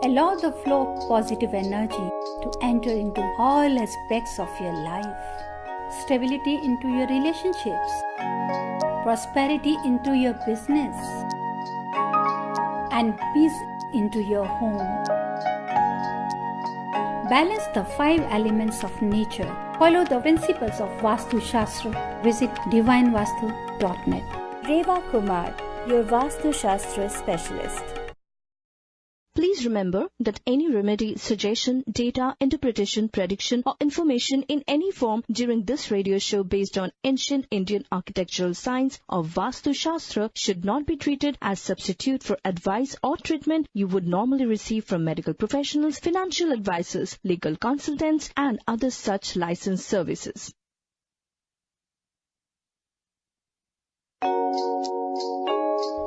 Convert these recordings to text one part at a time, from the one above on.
Allow the flow of positive energy to enter into all aspects of your life. Stability into your relationships. Prosperity into your business. And peace into your home. Balance the 5 elements of nature. Follow the principles of Vastu Shastra. Visit divinevastu.net. Reva Kumar, your Vastu Shastra specialist. Please remember that any remedy, suggestion, data, interpretation, prediction or information in any form during this radio show based on ancient Indian architectural science or Vastu Shastra should not be treated as substitute for advice or treatment you would normally receive from medical professionals, financial advisors, legal consultants and other such licensed services.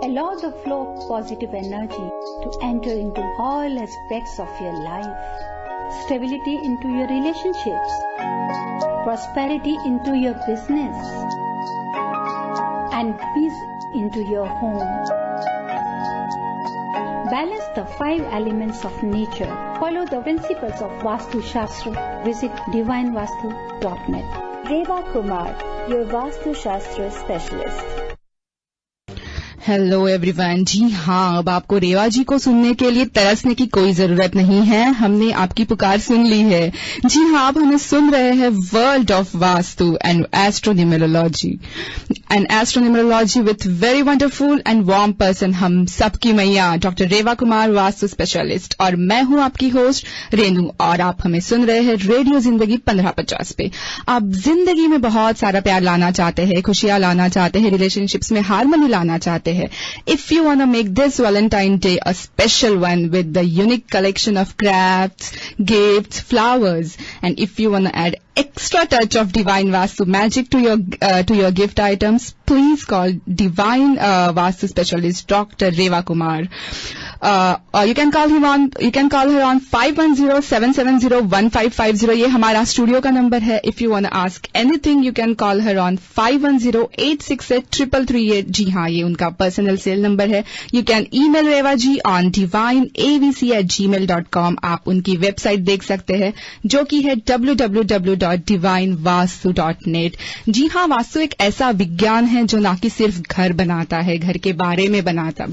Allow the flow of positive energy to enter into all aspects of your life. Stability into your relationships. Prosperity into your business. And peace into your home. Balance the 5 elements of nature. Follow the principles of Vastu Shastra. Visit divinevastu.net. Reva Kumar, your Vastu Shastra specialist. Hello everyone. जी हाँ, अब आपको रेवा जी को सुनने के लिए तरसने की कोई जरूरत नहीं है, हमने आपकी पुकार सुन ली है। जी हाँ, अब हमें सुन रहे हैं world of Vastu and astronumerology with very wonderful and warm person, हम सबकी मैया डॉक्टर रेवा कुमार, वास्तु स्पेशलिस्ट, और मैं हूँ आपकी होस्ट रेनू, और आप हमें सुन रहे हैं रेडियो जिंदगी 1550 पे। आप जिंदगी में बहुत सारा प्यार लाना चाहते हैं, खुशियां लाना चाहते हैं, रिलेशनशिप्स में हार्मनी लाना चाहते हैं। If you want to make this Valentine Day a special one with the unique collection of crafts, gifts, flowers, and if you want to add extra touch of divine Vastu magic to your gift items, please call divine Vastu specialist Dr. Reva Kumar. Or you can call her on 510-770-1550. ये हमारा studio का number है. If you want to ask anything, you can call her on 510-868-3338. जी हाँ, ये उनका personal cell number है. You can email Reva ji on divineavc@gmail.com. आप उनकी वेबसाइट देख सकते हैं जो कि है www.divinevastu.net. जी हाँ, वास्तु एक ऐसा विज्ञान है जो ना कि सिर्फ घर बनाता है, घर के बारे में बनाता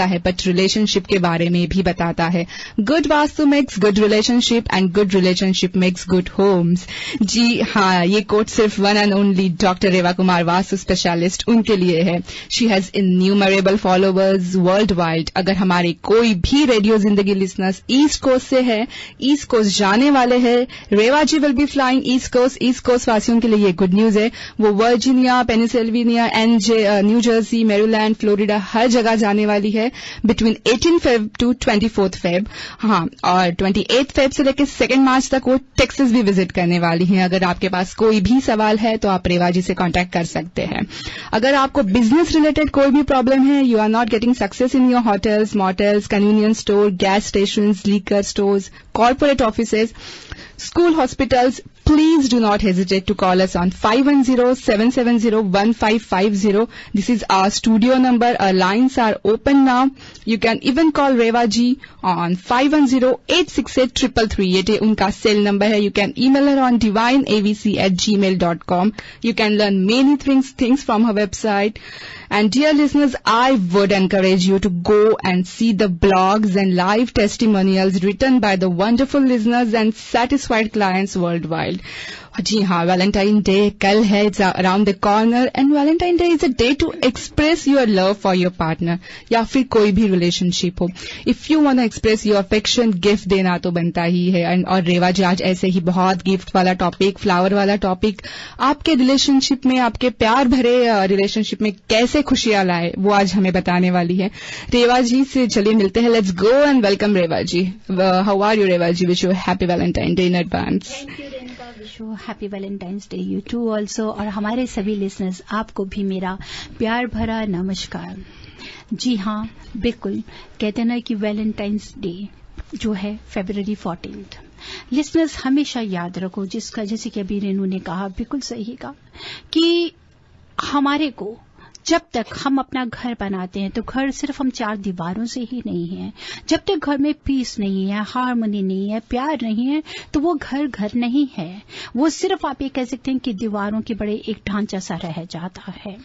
है, बट रिलेशनशिप के बारे में भी बताता है. Good Vastu makes good relationship and good relationship makes good homes. जी हाँ, ये कोट सिर्फ one and only doctor Reva Kumar, vastu specialist, उनके लिए है. She has innumerable followers worldwide. अगर हमारे कोई भी रेडियो जिंदगी लिसनर्स ईस्ट कोस्ट से है, ईस्ट कोस्ट जाने वाले हैं, Reva ji will be flying east coast वासियों के लिए ये गुड न्यूज है. वो Virginia, Pennsylvania, New Jersey, Maryland, Florida, हर जगह जाने वाली है बिटवीन 18 फेब टू 24 फेब. हाँ, और 28 फेब से लेकर 2 मार्च तक वो टेक्सास भी विजिट करने वाली हैं. अगर आपके पास कोई भी सवाल है तो आप रेवा जी से कांटेक्ट कर सकते हैं. अगर आपको बिजनेस रिलेटेड कोई भी प्रॉब्लम है, you are not getting success in your hotels, motels, convenience store, gas stations, liquor stores, corporate offices, school, hospitals, please do not hesitate to call us on 510-770-1550. This is our studio number. Our lines are open now. You can even call Reva ji on 510-868-3338. ये उनका cell number है. You can email her on divineavc@gmail.com. You can learn many things from her website. And dear listeners, I would encourage you to go and see the blogs and live testimonials written by the wonderful listeners and satisfied clients worldwide. जी हाँ, Valentine Day कल है, it's around the corner, and Valentine Day is a day to express your love for your partner या फिर कोई भी relationship हो. If you want to express your affection, gift देना तो बनता ही है. और रेवा जी आज ऐसे ही बहुत गिफ्ट वाला टॉपिक, फ्लावर वाला टॉपिक, आपके रिलेशनशिप में, आपके प्यार भरे रिलेशनशिप में कैसे खुशियां लाए, वो आज हमें बताने वाली है. रेवा जी से चलिए मिलते हैं. Let's go and welcome Reva ji. How are you Reva ji? Wish you happy Valentine Day in advance. Happy Valentine's Day you too also. और हमारे सभी लिसनर्स, आपको भी मेरा प्यार भरा नमस्कार. जी हाँ, बिल्कुल कहते ना कि वैलेंटाइंस डे जो है February 14th. लिसनर्स हमेशा याद रखो, जैसे कि अभी रेनू ने कहा, बिल्कुल सही कहा, कि हमारे को जब तक हम अपना घर बनाते हैं तो घर सिर्फ हम 4 दीवारों से ही नहीं है। जब तक घर में पीस नहीं है, हार्मनी नहीं है, प्यार नहीं है, तो वो घर नहीं है। वो सिर्फ आप ये कह सकते हैं कि दीवारों के बड़े एक ढांचा सा रह जाता है।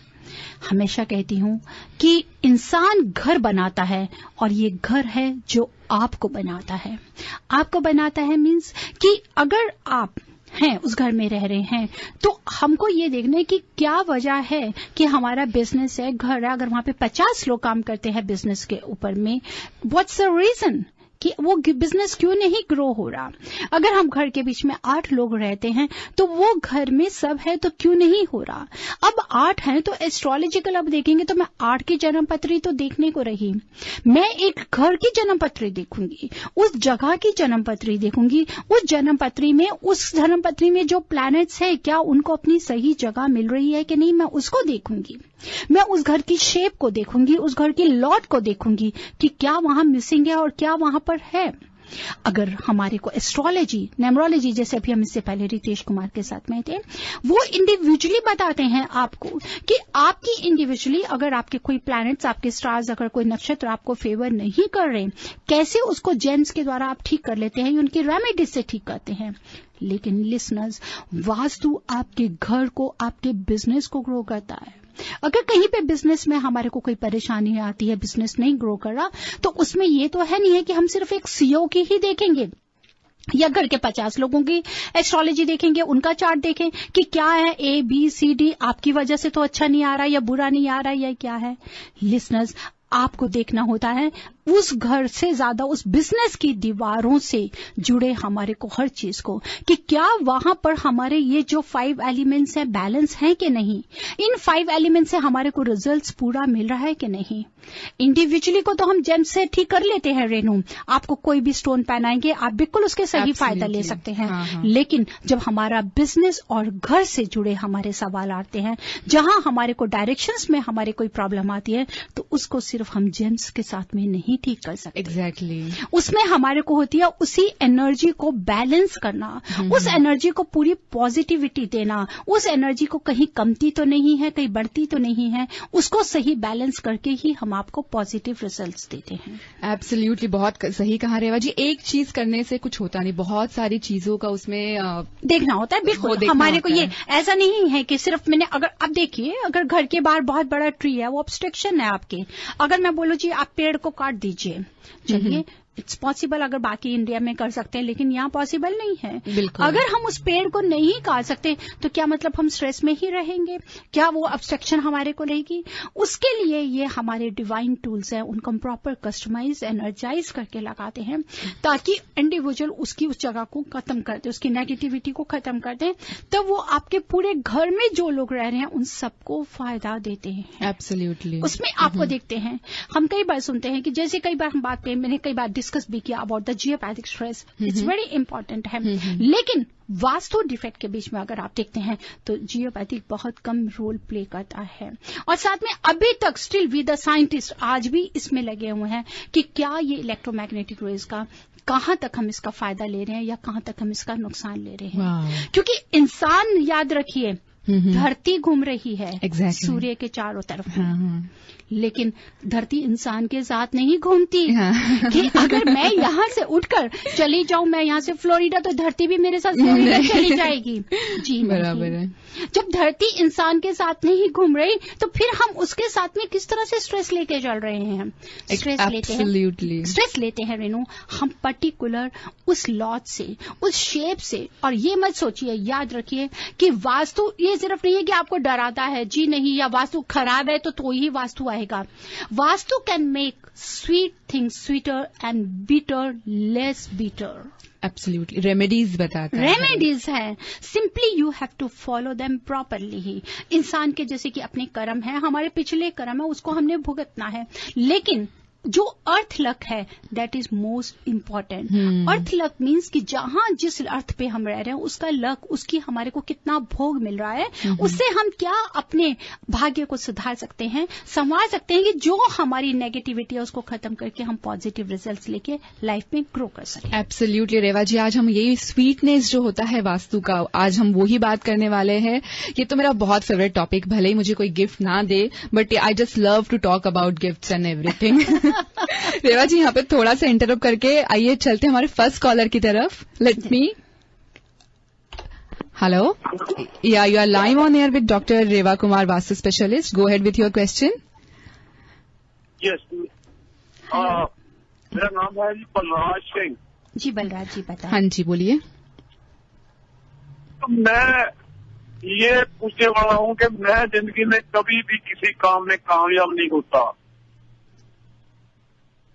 हमेशा कहती हूँ कि इंसान घर बनाता है और ये घर है जो आपको बनाता है। आपको बनाता है मीन्स कि अगर आप हैं उस घर में रह रहे हैं तो हमको ये देखना है कि क्या वजह है कि हमारा बिजनेस है, घर है, अगर वहां पे 50 लोग काम करते हैं बिजनेस के ऊपर में, व्हाट्स द रीजन कि वो बिजनेस क्यों नहीं ग्रो हो रहा। अगर हम घर के बीच में 8 लोग रहते हैं तो वो घर में सब है तो क्यों नहीं हो रहा। अब 8 हैं तो एस्ट्रोलॉजिकल अब देखेंगे तो मैं 8 की जन्म पत्री तो देखने को रही, मैं एक घर की जन्म पत्री देखूंगी, उस जगह की जन्म पत्री देखूंगी, उस जन्म पत्री में उस जन्म पत्री में जो प्लैनेट्स है क्या उनको अपनी सही जगह मिल रही है कि नहीं, मैं उसको देखूंगी। मैं उस घर की शेप को देखूंगी, उस घर की लॉट को देखूंगी कि क्या वहां मिसिंग है और क्या वहां पर है। अगर हमारे को एस्ट्रोलॉजी, न्यूमरोलॉजी, जैसे अभी हम इससे पहले रितेश कुमार के साथ में थे, वो इंडिविजुअली बताते हैं आपको कि आपकी इंडिविजुअली अगर आपके कोई प्लैनेट्स, आपके स्टार्स, अगर कोई नक्षत्र आपको फेवर नहीं कर रहे, कैसे उसको जेम्स के द्वारा आप ठीक कर लेते हैं, उनकी रेमेडीज से ठीक करते हैं। लेकिन लिसनर्स, वास्तु आपके घर को, आपके बिजनेस को ग्रो करता है। अगर कहीं पे बिजनेस में हमारे को कोई परेशानी आती है, बिजनेस नहीं ग्रो कर रहा, तो उसमें ये तो है नहीं है कि हम सिर्फ एक सीईओ की ही देखेंगे या घर के 50 लोगों की एस्ट्रोलॉजी देखेंगे, उनका चार्ट देखें कि क्या है ABCD, आपकी वजह से तो अच्छा नहीं आ रहा या बुरा नहीं आ रहा या क्या है। लिसनर्स, आपको देखना होता है उस घर से ज्यादा उस बिजनेस की दीवारों से जुड़े हमारे को हर चीज को कि क्या वहां पर हमारे ये जो 5 एलिमेंट्स हैं बैलेंस हैं कि नहीं, इन 5 एलिमेंट्स से हमारे को रिजल्ट्स पूरा मिल रहा है कि नहीं। इंडिविजुअली को तो हम जेम से ठीक कर लेते हैं रेनू, आपको कोई भी स्टोन पहनाएंगे आप बिल्कुल उसके सही फायदा ले सकते हैं। हाँ। लेकिन जब हमारा बिजनेस और घर से जुड़े हमारे सवाल आते हैं, जहां हमारे को डायरेक्शंस में हमारे कोई प्रॉब्लम आती है, तो उसको सिर्फ हम जेम्स के साथ में नहीं ठीक कर सकते। एग्जैक्टली उसमें हमारे को होती है उसी एनर्जी को बैलेंस करना, उस एनर्जी को पूरी पॉजिटिविटी देना, उस एनर्जी को कहीं कमती तो नहीं है, कहीं बढ़ती तो नहीं है, उसको सही बैलेंस करके ही हम आपको पॉजिटिव रिजल्ट्स देते हैं। एब्सोल्युटली, बहुत सही कहा रेवा जी। एक चीज करने से कुछ होता नहीं, बहुत सारी चीजों का उसमें देखना होता है। बिल्कुल हमारे को ये ऐसा नहीं है कि सिर्फ मैंने, अगर अब देखिए, अगर घर के बाहर बहुत बड़ा ट्री है, वो ऑब्स्ट्रक्शन है आपके, अगर मैं बोलूं जी आप पेड़ को काट दीजिए, चलिए इट्स पॉसिबल, अगर बाकी इंडिया में कर सकते हैं, लेकिन यहाँ पॉसिबल नहीं है। अगर हम उस पेड़ को नहीं काट सकते तो क्या मतलब हम स्ट्रेस में ही रहेंगे, क्या वो ऑब्स्ट्रक्शन हमारे को रहेगी। उसके लिए ये हमारे डिवाइन टूल्स हैं, उनको हम प्रॉपर कस्टमाइज एनर्जाइज करके लगाते हैं ताकि इंडिविजुअल उसकी उस जगह को खत्म कर दे, उसकी नेगेटिविटी को खत्म कर दे, तब वो आपके पूरे घर में जो लोग रह रहे हैं उन सबको फायदा देते हैं। एब्सोल्युटली, उसमें आपको देखते हैं, हम कई बार सुनते हैं कि जैसे कई बार हम बात करें, मैंने कई बार डिस्कस भी किया about the geopathic stress, it's very important है। लेकिन वास्तु डिफेक्ट के बीच में अगर आप देखते हैं तो जियोपैथिक बहुत कम रोल प्ले करता है। और साथ में अभी तक स्टिल वी द साइंटिस्ट आज भी इसमें लगे हुए हैं कि क्या ये इलेक्ट्रोमैग्नेटिक रेज का कहां तक हम इसका फायदा ले रहे हैं या कहां तक हम इसका नुकसान ले रहे हैं। क्योंकि इंसान, याद रखिए, धरती घूम रही है सूर्य के चारों तरफ, लेकिन धरती इंसान के साथ नहीं घूमती। कि अगर मैं यहाँ से उठकर चली जाऊं, मैं यहाँ से फ्लोरिडा, तो धरती भी मेरे साथ फ्लोरिडा चली जाएगी। जी बराबर है। जब धरती इंसान के साथ नहीं घूम रही तो फिर हम उसके साथ में किस तरह से स्ट्रेस लेके चल रहे हैं। स्ट्रेस लेते हैं रेनू हम पर्टिकुलर उस लॉज से, उस शेप से। और ये मत सोचिए, याद रखिए कि वास्तु ये सिर्फ नहीं है कि आपको डराता है, जी नहीं, या वास्तु खराब है तो ही वास्तु आएगा। Vastu can make sweet things sweeter and bitter less bitter. Absolutely, remedies बताता है, रेमेडीज है, simply you have to follow them properly ही। इंसान के जैसे कि अपने कर्म है, हमारे पिछले कर्म है, उसको हमने भुगतना है, लेकिन जो अर्थ लक है that is most important. Earth luck means कि जहां जिस अर्थ पे हम रह रहे हैं उसका लक, उसकी हमारे को कितना भोग मिल रहा है, उससे हम क्या अपने भाग्य को सुधार सकते हैं, संवार सकते हैं कि जो हमारी नेगेटिविटी है उसको खत्म करके हम पॉजिटिव रिजल्ट्स लेके लाइफ में ग्रो कर सकें। एब्सोल्युटली रेवा जी, आज हम यही स्वीटनेस जो होता है वास्तु का, आज हम वही बात करने वाले हैं। ये तो मेरा बहुत फेवरेट टॉपिक, भले ही मुझे कोई गिफ्ट ना दे, but I just love to talk about gifts and everything. Reva ji, यहाँ पे थोड़ा सा इंटरप्ट करके आइए चलते हमारे फर्स्ट कॉलर की तरफ। Let me, hello, yeah you are live on air with doctor Reva Kumar, vastu specialist. Go ahead with your question. Yes, मेरा नाम है जी बलराज सिंह। जी बलराज जी बताएं। हाँ जी बोलिए। तो मैं ये पूछने वाला हूँ कि मैं जिंदगी में कभी भी किसी काम में कामयाब नहीं होता।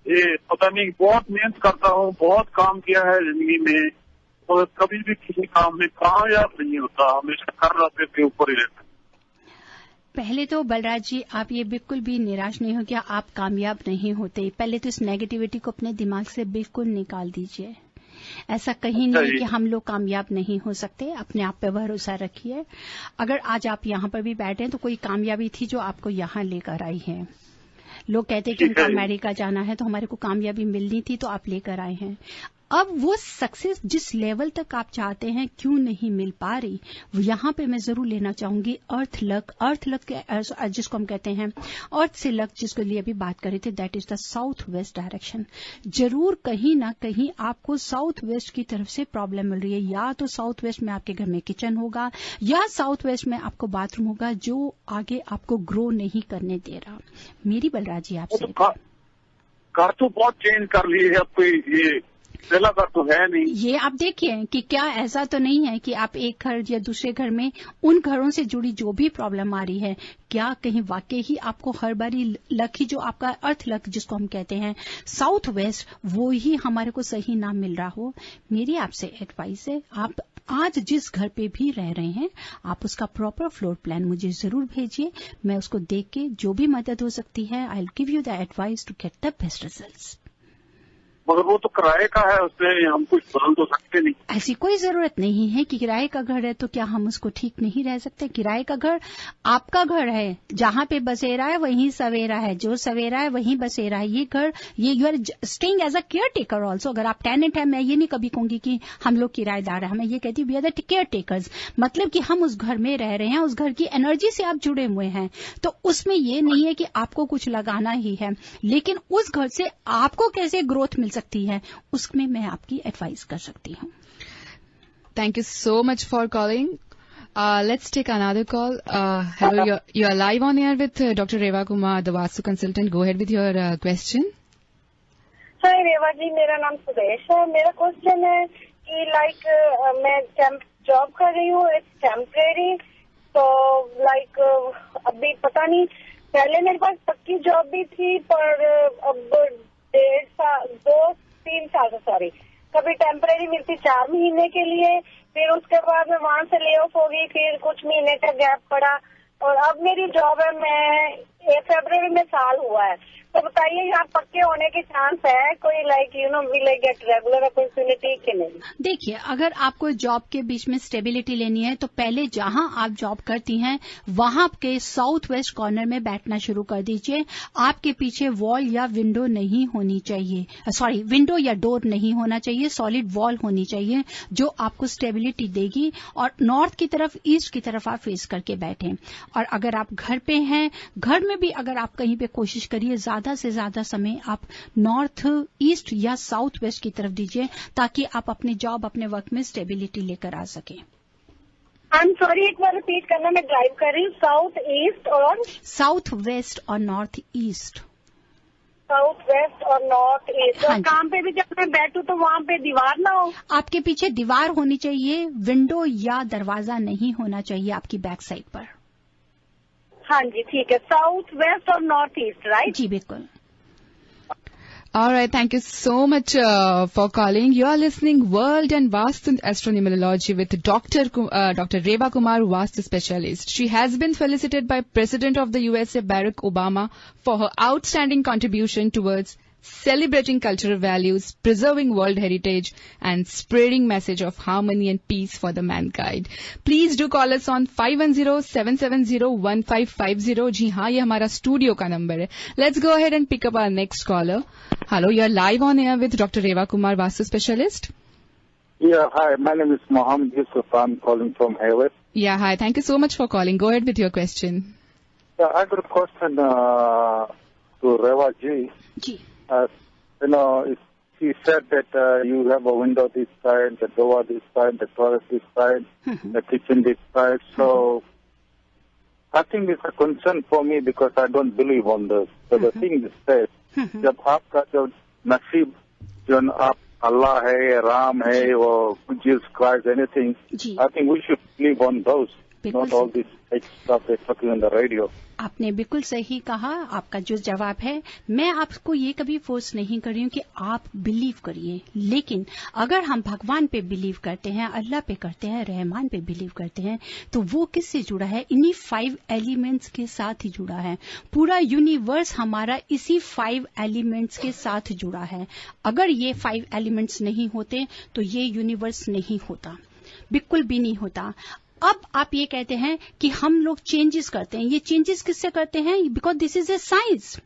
ये पता नहीं, बहुत मेहनत करता हूँ, बहुत काम किया है जिंदगी में, और कभी भी किसी काम में कामयाब नहीं होता, हमेशा कर रहे के ऊपर ही रहता। पहले तो बलराज जी आप ये बिल्कुल भी निराश नहीं हो कि आप कामयाब नहीं होते। पहले तो इस नेगेटिविटी को अपने दिमाग से बिल्कुल निकाल दीजिए। ऐसा कहीं नहीं है कि हम लोग कामयाब नहीं हो सकते। अपने आप पे भरोसा रखिए। अगर आज आप यहाँ पर भी बैठे हैं तो कोई कामयाबी थी जो आपको यहाँ लेकर आई है। लोग कहते हैं कि हमको अमेरिका जाना है तो हमारे को कामयाबी मिलनी थी तो आप लेकर आए हैं। अब वो सक्सेस जिस लेवल तक आप चाहते हैं क्यों नहीं मिल पा रही, यहाँ पे मैं जरूर लेना चाहूंगी अर्थ लक। अर्थ लक जिसको हम कहते हैं, अर्थ से लक जिसके लिए अभी बात कर रहे थे, that is the south west direction. जरूर कहीं ना कहीं आपको साउथ वेस्ट की तरफ से प्रॉब्लम मिल रही है। या तो साउथ वेस्ट में आपके घर में किचन होगा या साउथ वेस्ट में आपको बाथरूम होगा जो आगे आपको ग्रो नहीं करने दे रहा। मेरी बलराज जी आपसे, घर तो बहुत चेंज कर लिए है, अब ये पहला घर तो है नहीं। ये आप देखिए कि क्या ऐसा तो नहीं है कि आप एक घर या दूसरे घर में उन घरों से जुड़ी जो भी प्रॉब्लम आ रही है, क्या कहीं वाकई ही आपको हर बारी लक ही जो आपका अर्थ लक जिसको हम कहते हैं साउथ वेस्ट, वो ही हमारे को सही ना मिल रहा हो। मेरी आपसे एडवाइस है, आप आज जिस घर पे भी रह रहे हैं आप उसका प्रॉपर फ्लोर प्लान मुझे जरूर भेजिए। मैं उसको देख के जो भी मदद हो सकती है I will give you the advice to get the best results. मगर वो तो किराए का है, उसमें हम कुछ बदल तो सकते नहीं। ऐसी कोई जरूरत नहीं है कि किराए का घर है तो क्या हम उसको ठीक नहीं रह सकते। किराए का घर आपका घर है, जहां पे बसेरा है वहीं सवेरा है, जो सवेरा है वहीं बसेरा है। ये घर, ये you are staying as a caretaker also. अगर आप टेनेंट है, मैं ये नहीं कभी कहूंगी कि हम लोग किराएदार है, मैं ये कहती हूँ we are the caretakers. मतलब कि हम उस घर में रह रहे हैं, उस घर की एनर्जी से आप जुड़े हुए हैं, तो उसमें ये नहीं है कि आपको कुछ लगाना ही है, लेकिन उस घर से आपको कैसे ग्रोथ मिल सकती है उसमें मैं आपकी एडवाइस कर सकती हूँ। Thank you so much for calling. Let's take another call. Hello, you are live on air with doctor Reva Kumar, the Vastu consultant. Go ahead with your question. Hi Reva ji, मेरा नाम सुदेश है। मेरा क्वेश्चन है कि मैं जॉब कर रही हूँ, इट्स टेम्परेरी, तो अभी पता नहीं, पहले मेरे पास पक्की जॉब भी थी पर अब 2-3 साल से सॉरी कभी टेम्परेरी मिलती 4 महीने के लिए, फिर उसके बाद मैं वहां से ले ऑफ हो गई, फिर कुछ महीने का गैप पड़ा और अब मेरी जॉब है, मैं फरवरी में साल हुआ है। तो बताइए यहाँ पक्के होने के चांस है कोई will I get regular opportunity कि नहीं? देखिए, अगर आपको जॉब के बीच में स्टेबिलिटी लेनी है तो पहले जहां आप जॉब करती हैं वहां के साउथ वेस्ट कॉर्नर में बैठना शुरू कर दीजिए। आपके पीछे वॉल या विंडो नहीं होनी चाहिए, सॉरी विंडो या डोर नहीं होना चाहिए, सॉलिड वॉल होनी चाहिए जो आपको स्टेबिलिटी देगी। और नॉर्थ की तरफ, ईस्ट की तरफ आप फेस करके बैठें। और अगर आप घर पे हैं, घर में भी अगर आप कहीं पे कोशिश करिए ज्यादा से ज्यादा समय आप नॉर्थ ईस्ट या साउथ वेस्ट की तरफ दीजिए ताकि आप अपनी जॉब, अपने वर्क में स्टेबिलिटी लेकर आ सकें। आई एम सॉरी, एक बार रिपीट करना, मैं ड्राइव कर रही हूँ। साउथ ईस्ट और साउथ वेस्ट और नॉर्थ ईस्ट। साउथ वेस्ट और नॉर्थ ईस्ट। और काम पे भी जब मैं बैठूं तो वहाँ पे दीवार ना हो? आपके पीछे दीवार होनी चाहिए, विंडो या दरवाजा नहीं होना चाहिए आपकी बैक साइड पर। हाँ जी, ठीक है। साउथ वेस्ट और नॉर्थ ईस्ट, राइट? जी बिल्कुल। All right, thank you so much for calling. You are listening World and Vastu Astronumerology with Dr. Reva Kumar, Vastu Specialist. She has been felicitated by President of the USA, Barack Obama, for her outstanding contribution towards celebrating cultural values, preserving world heritage, and spreading message of harmony and peace for the mankind. Please do call us on 510-770-1550. जी हाँ, ये हमारा studio का number है. Let's go ahead and pick up our next caller. Hello, you are live on air with Dr. Reva Kumar, Vastu Specialist. Yeah, hi. My name is Mohammed Yusuf. I'm calling from Hayward. Yeah, hi. Thank you so much for calling. Go ahead with your question. Yeah, I got a question to Reva ji. Ji. She said that you have a window this side, the door this side, the toilet this side, the kitchen this side. So I think it's a concern for me because I don't believe on this. So the thing is that जब आपका जो नसीब जो आप अल्लाह है, राम है, वो Jesus Christ, anything, I think we should believe on those, not all this stuff they're talking on the radio. आपने बिल्कुल सही कहा. आपका जो जवाब है, मैं आपको ये कभी फोर्स नहीं कर रही हूँ कि आप बिलीव करिए, लेकिन अगर हम भगवान पे बिलीव करते हैं, अल्लाह पे करते हैं, रहमान पे बिलीव करते हैं, तो वो किससे जुड़ा है? इन्हीं 5 एलिमेंट्स के साथ ही जुड़ा है. पूरा यूनिवर्स हमारा इसी 5 एलिमेंट्स के साथ जुड़ा है. अगर ये 5 एलिमेंट्स नहीं होते तो ये यूनिवर्स नहीं होता, बिल्कुल भी नहीं होता. अब आप ये कहते हैं कि हम लोग चेंजेस करते हैं. ये चेंजेस किससे करते हैं? Because this is a science.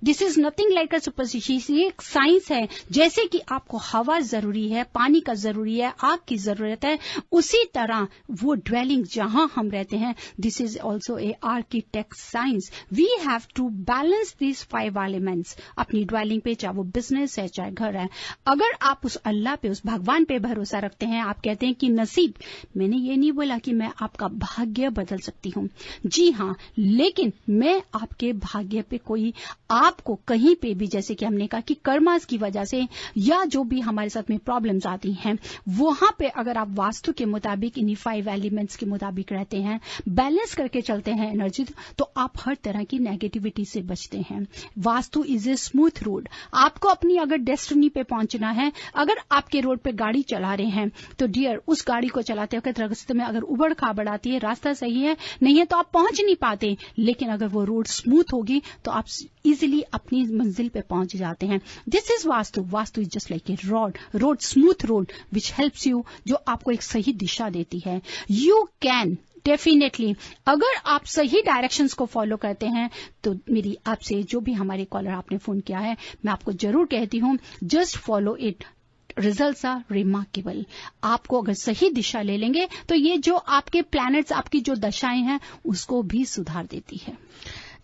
This is nothing like a superstition. ये एक साइंस है. जैसे कि आपको हवा जरूरी है, पानी का जरूरी है, आग की जरूरत है, उसी तरह वो ड्वेलिंग जहां हम रहते हैं, this is also a architect science. We have to balance this 5 elements अपनी ड्वेलिंग पे, चाहे वो बिजनेस है, चाहे घर है. अगर आप उस अल्लाह पे, उस भगवान पे भरोसा रखते हैं, आप कहते हैं कि नसीब, मैंने ये नहीं बोला कि मैं आपका भाग्य बदल सकती हूं, जी हां, लेकिन मैं आपके भाग्य पे कोई आपको कहीं पे भी, जैसे कि हमने कहा कि कर्मास की वजह से या जो भी हमारे साथ में प्रॉब्लम्स आती हैं, वहां पे अगर आप वास्तु के मुताबिक इन्हीं 5 एलिमेंट्स के मुताबिक रहते हैं, बैलेंस करके चलते हैं एनर्जी, तो आप हर तरह की नेगेटिविटी से बचते हैं. Vastu is a smooth road. आपको अपनी अगर डेस्टिनी पे पहुंचना है, अगर आपके रोड पे गाड़ी चला रहे हैं, तो डियर उस गाड़ी को चलाते वक्त रास्ते में अगर उबड़ खाबड़ आती है, रास्ता सही है नहीं है, तो आप पहुंच नहीं पाते. लेकिन अगर वो रोड स्मूथ होगी तो आप इजिली अपनी मंजिल पे पहुंच जाते हैं. This is vastu. Vastu is just like a road, smooth road which helps you, जो आपको एक सही दिशा देती है. यू कैन डेफिनेटली, अगर आप सही डायरेक्शंस को फॉलो करते हैं, तो मेरी आपसे, जो भी हमारे कॉलर आपने फोन किया है, मैं आपको जरूर कहती हूं, just follow it. Results are remarkable. आपको अगर सही दिशा ले लेंगे तो ये जो आपके प्लैनेट्स, आपकी जो दशाएं हैं, उसको भी सुधार देती है.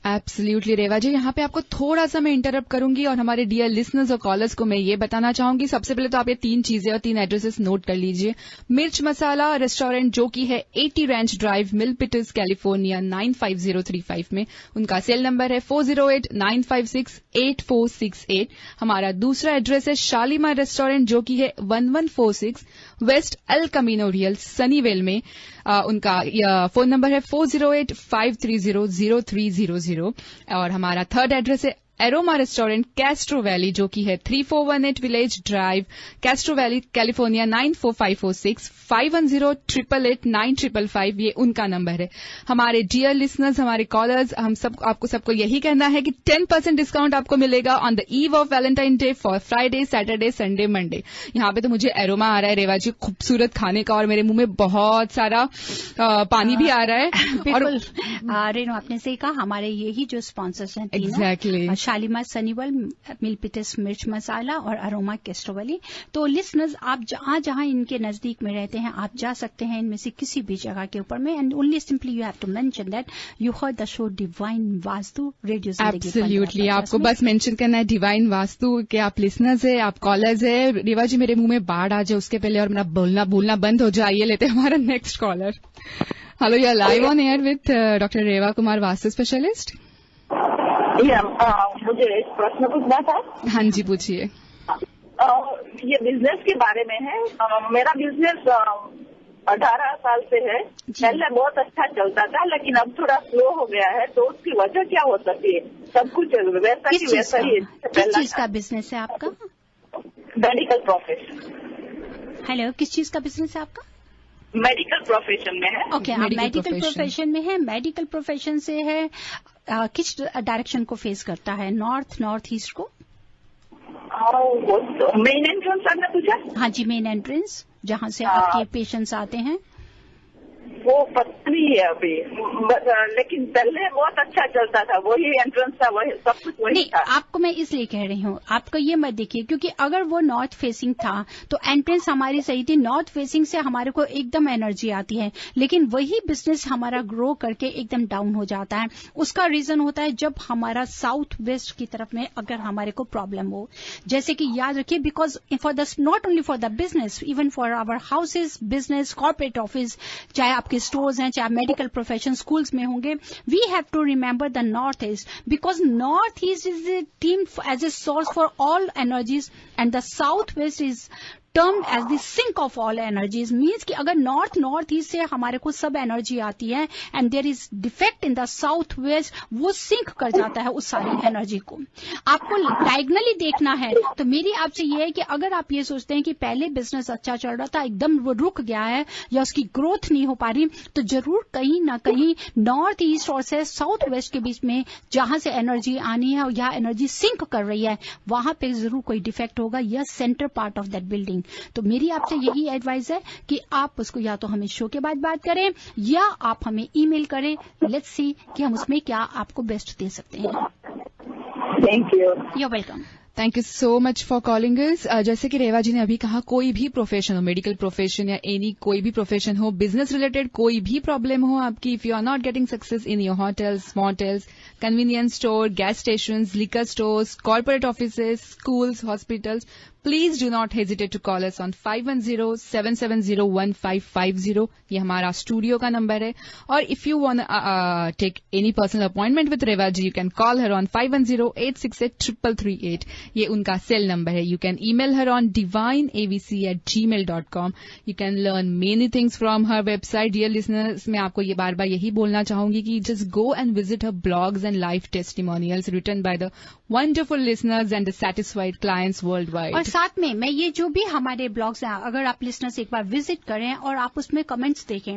एब्सोल्युटली रेवा जी, यहाँ पे आपको थोड़ा सा मैं इंटरप्ट करूंगी और हमारे डियर लिसनर्स और कॉलर्स को मैं ये बताना चाहूंगी. सबसे पहले तो आप ये 3 चीजें और 3 एड्रेसेस नोट कर लीजिए. मिर्च मसाला रेस्टोरेंट, जो कि है 80 रैंच ड्राइव, मिलपिटस, कैलिफोर्निया 95035 में. उनका सेल नंबर है 4089568468. हमारा दूसरा एड्रेस है शालीमार रेस्टोरेंट, जो कि है 1146 वेस्ट एल कमीनो रियल, सनीवेल में. उनका फोन नंबर है 4085300300. और हमारा थर्ड एड्रेस है एरोमा रेस्टोरेंट, कैस्ट्रो वैली, जो कि है 3418 village drive, Castro valley, California 94546. 5108889555 ये उनका नंबर है. हमारे डियर लिसनर्स, हमारे कॉलर्स, हम सब आपको सबको यही कहना है कि 10% डिस्काउंट आपको मिलेगा on the eve of Valentine day for Friday, Saturday, Sunday, Monday. यहाँ पे तो मुझे एरोमा आ रहा है रेवा जी, खूबसूरत खाने का, और मेरे मुंह में बहुत सारा पानी भी आ रहा है. बिल्कुल रेनो, आपने सही कहा. हमारे यही जो स्पॉन्सर्स हैं, एग्जैक्टली, शालीमार सनीवल, मिलपिटस मिर्च मसाला और अरोमा कैस्ट्रोवली. तो लिसनर्स, आप जहां जहां इनके नजदीक में रहते हैं, आप जा सकते हैं इनमें से किसी भी जगह के ऊपर में. And only simply you have to mention that you heard the show divine Vastu radio Zindagi. Absolutely, आपको बस मेंशन करना है डिवाइन वास्तु के आप लिसनर्स है, आप कॉलर्स है. रेवा जी, मेरे मुंह में बाढ़ आ जाए उसके पहले और मेरा बोलना बंद हो जाए. लेते हैं हमारा next caller. Hello, you are live on air with doctor Reva Kumar, vastu specialist. मुझे एक प्रश्न पूछना था. हाँ जी, पूछिए. ये बिजनेस के बारे में है. मेरा बिजनेस 18 साल से है. पहले बहुत अच्छा चलता था, लेकिन अब थोड़ा स्लो हो गया है. तो उसकी वजह क्या हो सकती है? सब कुछ वैसा ही वैसा ही। किस चीज का बिजनेस है आपका? Medical profession. हेलो, किस चीज का बिजनेस है आपका? मेडिकल प्रोफेशन में है। ओके, आप मेडिकल प्रोफेशन में है। मेडिकल प्रोफेशन से है, किस डायरेक्शन को फेस करता है? नॉर्थ, नॉर्थ ईस्ट को? वो तो मेन एंट्रेंस आपने पूछा? हाँ जी, मेन एंट्रेंस जहाँ से आपके पेशेंट्स आते हैं। वो पता नहीं है अभी, लेकिन पहले बहुत अच्छा चलता था, वही एंट्रेंस था, वही सब कुछ वही था। आपको मैं इसलिए कह रही हूँ, आपको ये मत देखिए, क्योंकि अगर वो नॉर्थ फेसिंग था तो एंट्रेंस हमारी सही थी। नॉर्थ फेसिंग से हमारे को एकदम एनर्जी आती है, लेकिन वही बिजनेस हमारा ग्रो करके एकदम डाउन हो जाता है। उसका रीजन होता है जब हमारा साउथ वेस्ट की तरफ में अगर हमारे को प्रॉब्लम हो। जैसे कि याद रखिए, because for the not only for the business, even for our houses, business, corporate office, चाहे आपके स्टोर्स हैं, चाहे मेडिकल प्रोफेशन स्कूल्स में होंगे, we have to remember the north east, because north east is a team as a source for all energies and the south west is termed as the sink of all energies. Means कि अगर north east से हमारे को सब energy आती है and there is defect in the south west, वो sink कर जाता है उस सारी एनर्जी को। आपको डायगनली देखना है। तो मेरी आपसे ये है कि अगर आप ये सोचते हैं कि पहले बिजनेस अच्छा चल रहा था, एकदम वो रुक गया है या उसकी ग्रोथ नहीं हो पा रही, तो जरूर कहीं ना कहीं नॉर्थ ईस्ट और से साउथ वेस्ट के बीच में जहां से एनर्जी आनी है या एनर्जी सिंक कर रही है, वहां पे जरूर कोई डिफेक्ट होगा या centre part of that building. तो मेरी आपसे यही एडवाइस है कि आप उसको या तो हमें शो के बाद बात करें या आप हमें ईमेल करें। लेट्स सी कि हम उसमें क्या आपको बेस्ट दे सकते हैं। Thank you. You welcome. Thank you so much for calling us. जैसे कि रेवा जी ने अभी कहा, कोई भी प्रोफेशन हो, मेडिकल प्रोफेशन या एनी कोई भी प्रोफेशन हो, बिजनेस रिलेटेड कोई भी प्रॉब्लम हो आपकी, if you are not getting success in your hotels, motels, convenience store, gas stations, liquor stores, corporate offices, schools, hospitals, please do not hesitate to call us on 510-770-1550. ये हमारा studio का number है। और if you want to take any personal appointment with Reva ji, you can call her on 510-868-3338. ये उनका cell number है। You can email her on divineabc@gmail.com. You can learn many things from her website. Dear listeners, मैं आपको ये बार बार यही बोलना चाहूंगी कि just go and visit her blogs and live testimonials written by the wonderful listeners and the satisfied clients worldwide. और साथ में मैं ये जो भी हमारे ब्लॉग्स हैं, अगर आप लिसनर्स एक बार विजिट करें और आप उसमें कमेंट्स देखें,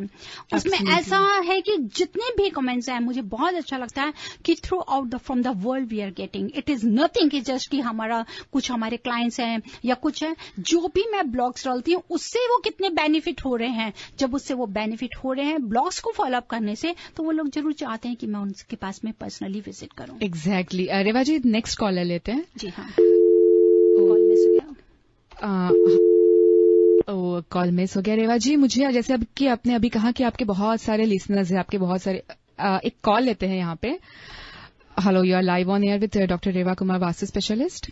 उसमें ऐसा है कि जितने भी कमेंट्स हैं मुझे बहुत अच्छा लगता है कि throughout from the world we are getting, it is nothing कि जस्ट कि हमारा कुछ हमारे क्लाइंट्स हैं या कुछ है। जो भी मैं ब्लॉग्स डालती हूँ उससे वो कितने बेनिफिट हो रहे हैं, जब उससे वो बेनिफिट हो रहे हैं ब्लॉग्स को फॉलो अप करने से, तो वो लोग जरूर चाहते हैं कि मैं उनके पास में पर्सनली विजिट करूं। एग्जैक्टली। रेवा जी, नेक्स्ट कॉलर लेते हैं। जी हाँ, कॉल मिस हो गया। कॉल मिस हो गया। रेवा जी, मुझे जैसे अब कि आपने अभी कहा कि आपके बहुत सारे लिसनर्स हैं, आपके बहुत सारे, एक कॉल लेते हैं यहाँ पे। Hello, you are live on air with doctor Reva Kumar, vastu specialist.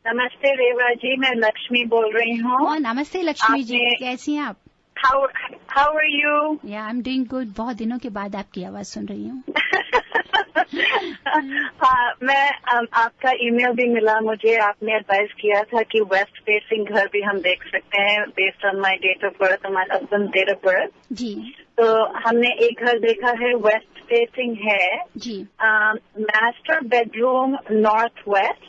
नमस्ते रेवा जी, मैं लक्ष्मी बोल रही हूँ। नमस्ते लक्ष्मी जी, कैसी हैं आप? How are you? Yeah, I'm doing good. बहुत दिनों के बाद आपकी आवाज सुन रही हूँ। हाँ, मैं आपका ईमेल भी मिला मुझे। आपने एडवाइस किया था कि वेस्ट फेसिंग घर भी हम देख सकते हैं based on my date of birth और my husband date of birth ji. तो हमने एक घर देखा है, वेस्ट फेसिंग है जी। Master bedroom north west,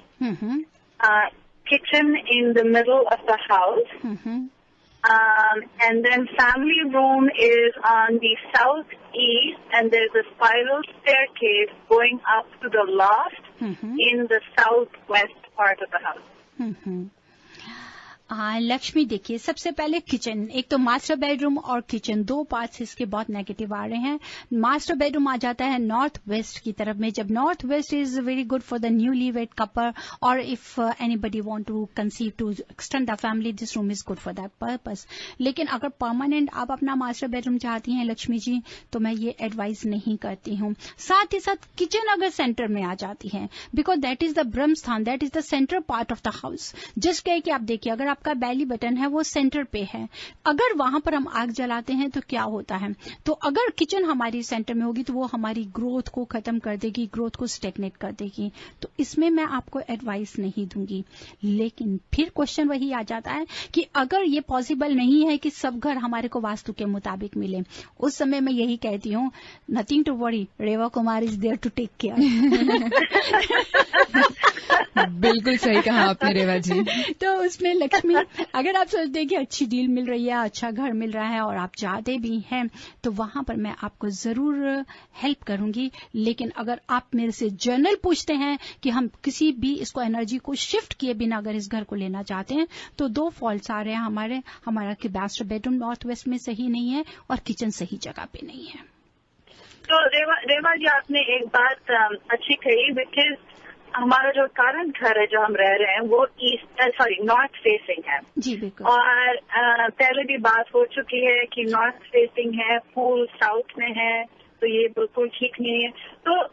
kitchen in the middle of the house, and then family room is on the southeast, and there's a spiral staircase going up to the loft in the southwest part of the house. Lakshmi, देखिए, सबसे पहले kitchen, एक तो master bedroom और kitchen, दो parts इसके बहुत negative आ रहे हैं। मास्टर बेडरूम आ जाता है नॉर्थ वेस्ट की तरफ में। जब north west is very good for the newly wed couple और if anybody want to conceive to extend the family, this room is good for that purpose. लेकिन अगर परमानेंट आप अपना मास्टर बेडरूम चाहती हैं लक्ष्मी जी, तो मैं ये एडवाइस नहीं करती हूँ। साथ ही साथ किचन अगर सेंटर में आ जाती है, बिकॉज दैट इज द ब्रह्म स्थान, that is the centre part of the house. Just कहे कि आप देखिए, अगर आपका बैली बटन है वो सेंटर पे है, अगर वहां पर हम आग जलाते हैं तो क्या होता है, तो अगर किचन हमारी सेंटर में होगी तो वो हमारी ग्रोथ को खत्म कर देगी, ग्रोथ को स्टेगनेट कर देगी। तो इसमें मैं आपको एडवाइस नहीं दूंगी। लेकिन फिर क्वेश्चन वही आ जाता है कि अगर ये पॉसिबल नहीं है कि सब घर हमारे को वास्तु के मुताबिक मिले, उस समय मैं यही कहती हूँ, nothing to worry, Reva Kumar is there to take care. बिल्कुल सही कहा आपने रेवा जी। तो उसमें लक्ष्मी, अगर आप सोचते हैं कि अच्छी डील मिल रही है, अच्छा घर मिल रहा है और आप चाहते भी हैं, तो वहां पर मैं आपको जरूर हेल्प करूंगी। लेकिन अगर आप मेरे से जनरल पूछते हैं कि हम किसी भी इसको एनर्जी को शिफ्ट किए बिना अगर इस घर को लेना चाहते हैं, तो 2 फॉल्ट्स आ रहे हैं हमारा कि मास्टर बेडरूम नॉर्थ वेस्ट में सही नहीं है और किचन सही जगह पे नहीं है। तो रेवा जी, आपने एक बात अच्छी कही, बिकॉज हमारा जो करंट घर है जो हम रह रहे हैं वो नॉर्थ फेसिंग है। जी बिल्कुल। और पहले भी बात हो चुकी है कि नॉर्थ फेसिंग है, पूल साउथ में है, तो ये बिल्कुल ठीक नहीं है। तो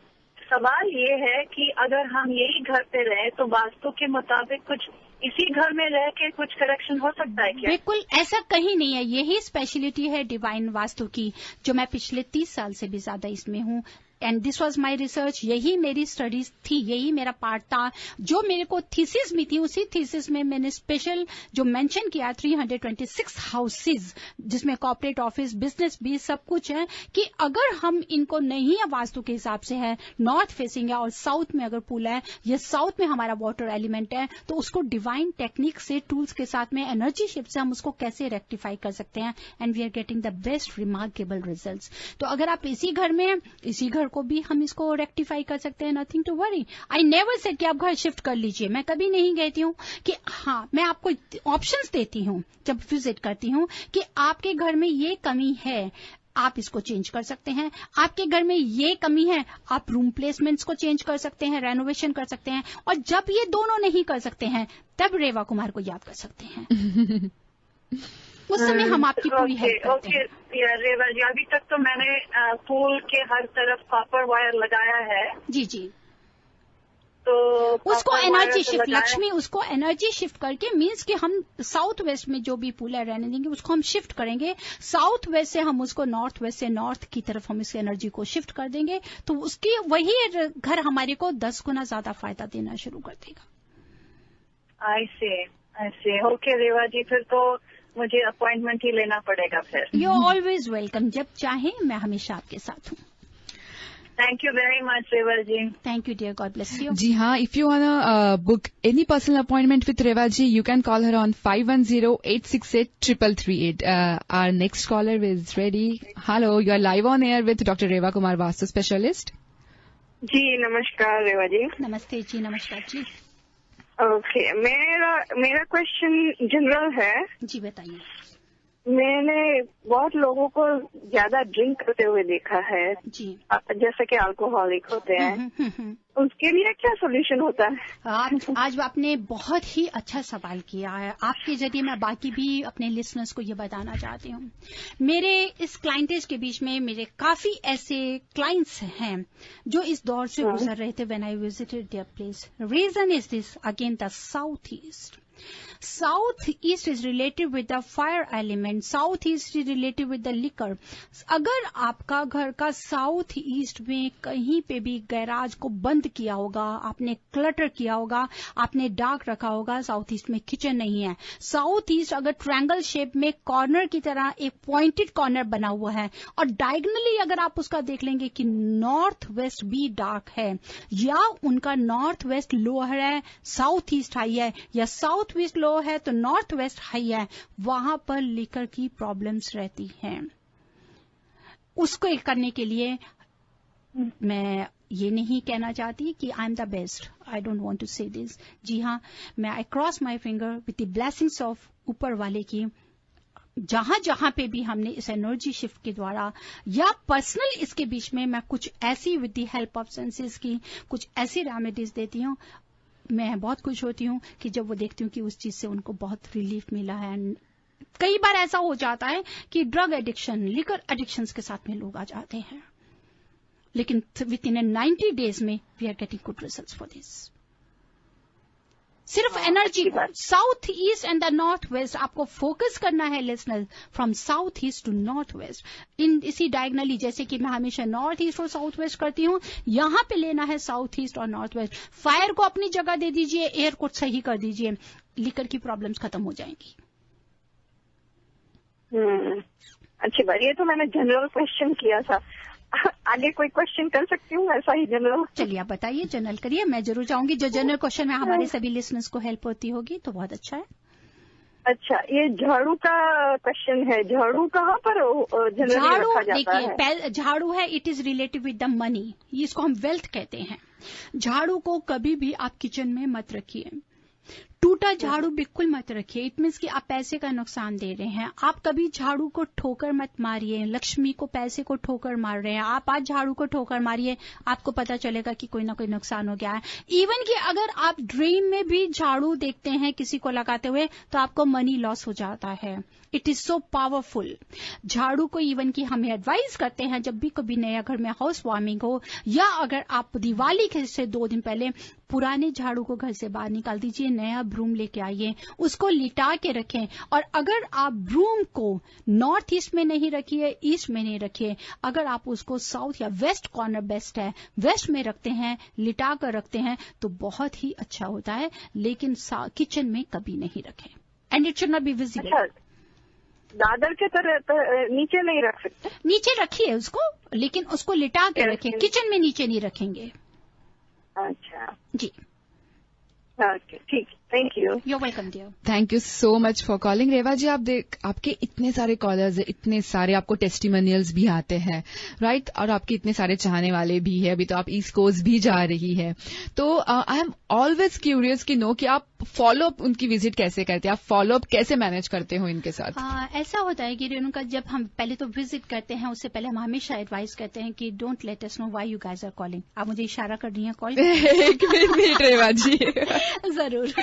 सवाल ये है कि अगर हम यही घर पे रहे तो वास्तु के मुताबिक कुछ इसी घर में रह के कुछ करेक्शन हो सकता है क्या? बिल्कुल ऐसा कहीं नहीं है, यही स्पेशलिटी है डिवाइन वास्तु की, जो मैं पिछले 30 साल से भी ज्यादा इसमें हूँ। And this was my research, यही मेरी स्टडीज थी, यही मेरा पार्ट था। जो मेरे को थीसिस में थी, उसी थीसिस में मैंने स्पेशल जो मेंशन किया 326 हाउसेज, जिसमें कॉर्पोरेट ऑफिस, बिजनेस भी सब कुछ है, कि अगर हम इनको नहीं है वास्तु के हिसाब से है, नॉर्थ फेसिंग है और साउथ में अगर पूल है या साउथ में हमारा वाटर एलिमेंट है, तो उसको डिवाइन टेक्निक से, टूल्स के साथ में, एनर्जी शिफ्ट से हम उसको कैसे रेक्टिफाई कर सकते हैं। And we are getting the best remarkable results. तो अगर आप इसी घर में, इसी घर को भी हम इसको रेक्टिफाई कर सकते हैं। Nothing to worry. I never said कि आप घर शिफ्ट कर लीजिए, मैं कभी नहीं कहती हूँ कि हाँ, मैं आपको ऑप्शंस देती हूँ जब विजिट करती हूँ कि आपके घर में ये कमी है, आप इसको चेंज कर सकते हैं। आपके घर में ये कमी है, आप रूम प्लेसमेंट्स को चेंज कर सकते हैं, रेनोवेशन कर सकते हैं। और जब ये दोनों नहीं कर सकते हैं, तब रेवा कुमार को याद कर सकते हैं। उस समय हम आपकी पूरी हेल्प करते हैं। रेवा जी, अभी तक तो मैंने पूल के हर तरफ कॉपर वायर लगाया है। जी जी। तो उसको एनर्जी शिफ्ट, लक्ष्मी, उसको एनर्जी शिफ्ट करके मीन्स कि हम साउथ वेस्ट में जो भी पूल है रहने देंगे, उसको हम शिफ्ट करेंगे। साउथ वेस्ट से हम उसको नॉर्थ वेस्ट से नॉर्थ की तरफ हम इस एनर्जी को शिफ्ट कर देंगे, तो उसकी वही घर हमारे को 10 गुना ज्यादा फायदा देना शुरू कर देगा। आई से ओके रेवा जी, फिर तो मुझे अपॉइंटमेंट ही लेना पड़ेगा फिर। यू ऑलवेज वेलकम, जब चाहें मैं हमेशा आपके साथ हूँ। Thank you very much, Reva ji. Thank you, dear. God bless you. जी हाँ, if you wanna book any personal appointment with Reva ji, you can call her on 510-868-3338. Our next caller is ready. Hello, you are live on air with Dr. Reva Kumar, Vastu Specialist. जी नमस्कार रेवा जी। नमस्ते जी, नमस्कार जी। Okay, मेरा question general है। जी बताइए। मैंने बहुत लोगों को ज्यादा ड्रिंक करते हुए देखा है जी, जैसे कि अल्कोहलिक होते हैं, उसके लिए क्या सोल्यूशन होता है? आज आपने बहुत ही अच्छा सवाल किया है। आपके जरिए मैं बाकी भी अपने लिसनर्स को ये बताना चाहती हूँ। मेरे इस क्लाइंटेज के बीच में मेरे काफी ऐसे क्लाइंट्स हैं जो इस दौर से गुजर रहे थे when I visited their place. Reason is this, again the south east. South East is related with the fire element. South East is related with the liquor. अगर आपका घर का साउथ ईस्ट में कहीं पे भी गैराज को बंद किया होगा, आपने क्लटर किया होगा, आपने डार्क रखा होगा, साउथ ईस्ट में किचन नहीं है। साउथ ईस्ट अगर ट्रायंगल शेप में कॉर्नर की तरह एक पॉइंटेड कॉर्नर बना हुआ है और डायगनली अगर आप उसका देख लेंगे कि नॉर्थ वेस्ट भी डार्क है या उनका नॉर्थ वेस्ट लोअर है, साउथ ईस्ट हाई है, या साउथ वेस्ट लो है तो नॉर्थ वेस्ट हाई है, वहां पर लिकर की प्रॉब्लम्स रहती हैं। उसको करने के लिए मैं ये नहीं कहना चाहती कि I am the best, I don't want to say this. जी हाँ, मैं I cross my finger with the blessings of ऊपर वाले की। जहां जहां पे भी हमने इस एनर्जी शिफ्ट के द्वारा या पर्सनल इसके बीच में मैं कुछ ऐसी with the help of senses की कुछ ऐसी रेमेडीज देती हूँ, मैं बहुत खुश होती हूँ कि जब वो देखती हूँ कि उस चीज से उनको बहुत रिलीफ मिला है। कई बार ऐसा हो जाता है कि ड्रग एडिक्शन, लिकर एडिक्शंस के साथ में लोग आ जाते हैं, लेकिन विद इन 90 डेज में we are getting good results for this. सिर्फ एनर्जी को south east and the north west आपको फोकस करना है listener, from south east to north west in इसी डायगनली, जैसे कि मैं हमेशा नॉर्थ ईस्ट और साउथ वेस्ट करती हूँ, यहाँ पे लेना है साउथ ईस्ट और नॉर्थ वेस्ट। फायर को अपनी जगह दे दीजिए, एयर को सही कर दीजिए, लिकर की प्रॉब्लम्स खत्म हो जाएंगी। अच्छी बात, ये तो मैंने जनरल क्वेश्चन किया था, आगे कोई क्वेश्चन कर सकती हूँ ऐसा ही जनरल? चलिए आप बताइए, जनरल करिए, मैं जरूर चाहूंगी जो जनरल क्वेश्चन में हमारे सभी लिसनर्स को हेल्प होती होगी तो बहुत अच्छा है। अच्छा, ये झाड़ू का क्वेश्चन है, झाड़ू कहाँ पर जनरली रखा जाता है? देखिए, झाड़ू है, it is relative with the money, इसको हम वेल्थ कहते हैं। झाड़ू को कभी भी आप किचन में मत रखिए, टूटा झाड़ू बिल्कुल मत रखिए, इट मीन्स कि आप पैसे का नुकसान दे रहे हैं। आप कभी झाड़ू को ठोकर मत मारिए, लक्ष्मी को पैसे को ठोकर मार रहे हैं आप। आज झाड़ू को ठोकर मारिए, आपको पता चलेगा कि कोई ना कोई नुकसान हो गया है। इवन कि अगर आप ड्रीम में भी झाड़ू देखते हैं किसी को लगाते हुए तो आपको मनी लॉस हो जाता है। It is so powerful. झाड़ू को इवन कि हमें एडवाइस करते हैं जब भी कभी नया घर में हाउस वार्मिंग हो, या अगर आप दिवाली के से 2 दिन पहले पुराने झाड़ू को घर से बाहर निकाल दीजिए, नया ब्रूम लेके आइए, उसको लिटा के रखें। और अगर आप ब्रूम को नॉर्थ ईस्ट में नहीं रखिए, ईस्ट में नहीं रखिए, अगर आप उसको साउथ या वेस्ट कॉर्नर बेस्ट है, वेस्ट में रखते हैं, लिटा कर रखते हैं तो बहुत ही अच्छा होता है। लेकिन किचन में कभी नहीं रखें, and it should not be visible. Dadar के तरह नीचे नहीं रख सकते? नीचे रखिए उसको, लेकिन उसको लिटा के रखें, किचन में नीचे नहीं रखेंगे। अच्छा जी, ओके, ठीक, thank you. You welcome dear. Thank you so much for calling. Reva ji, आप आपके इतने सारे कॉलर्स हैं, इतने सारे आपको टेस्टिमोनियल्स भी आते हैं, राइट, और आपके इतने सारे चाहने वाले भी है। अभी तो आप ईस्ट कोस्ट भी जा रही है, तो आई एम ऑलवेज क्यूरियस कि नो कि आप फॉलो अप उनकी विजिट कैसे करते हैं, आप फॉलो अप कैसे मैनेज करते हो इनके साथ? ऐसा होता है कि रेणुका, जब हम पहले तो विजिट करते हैं उससे पहले हम हमेशा एडवाइस करते हैं कि don't let us know why you guys are calling. आप मुझे इशारा कर रही हैं कॉल? एक मिनट रेवा जी। जरूर।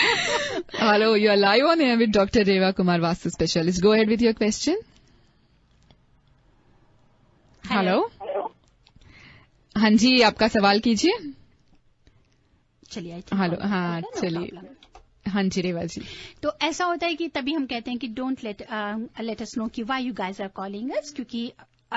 Hello, you are live on air with doctor Reva Kumar, vastu specialist. Go ahead with your question. Hello, हाँ जी, आपका सवाल कीजिए। चलिए, हेलो, हाँ चलिए, हाँ जी रेवा जी। तो ऐसा होता है कि तभी हम कहते हैं कि डोंट लेट अस नो कि why you guys are calling us, क्योंकि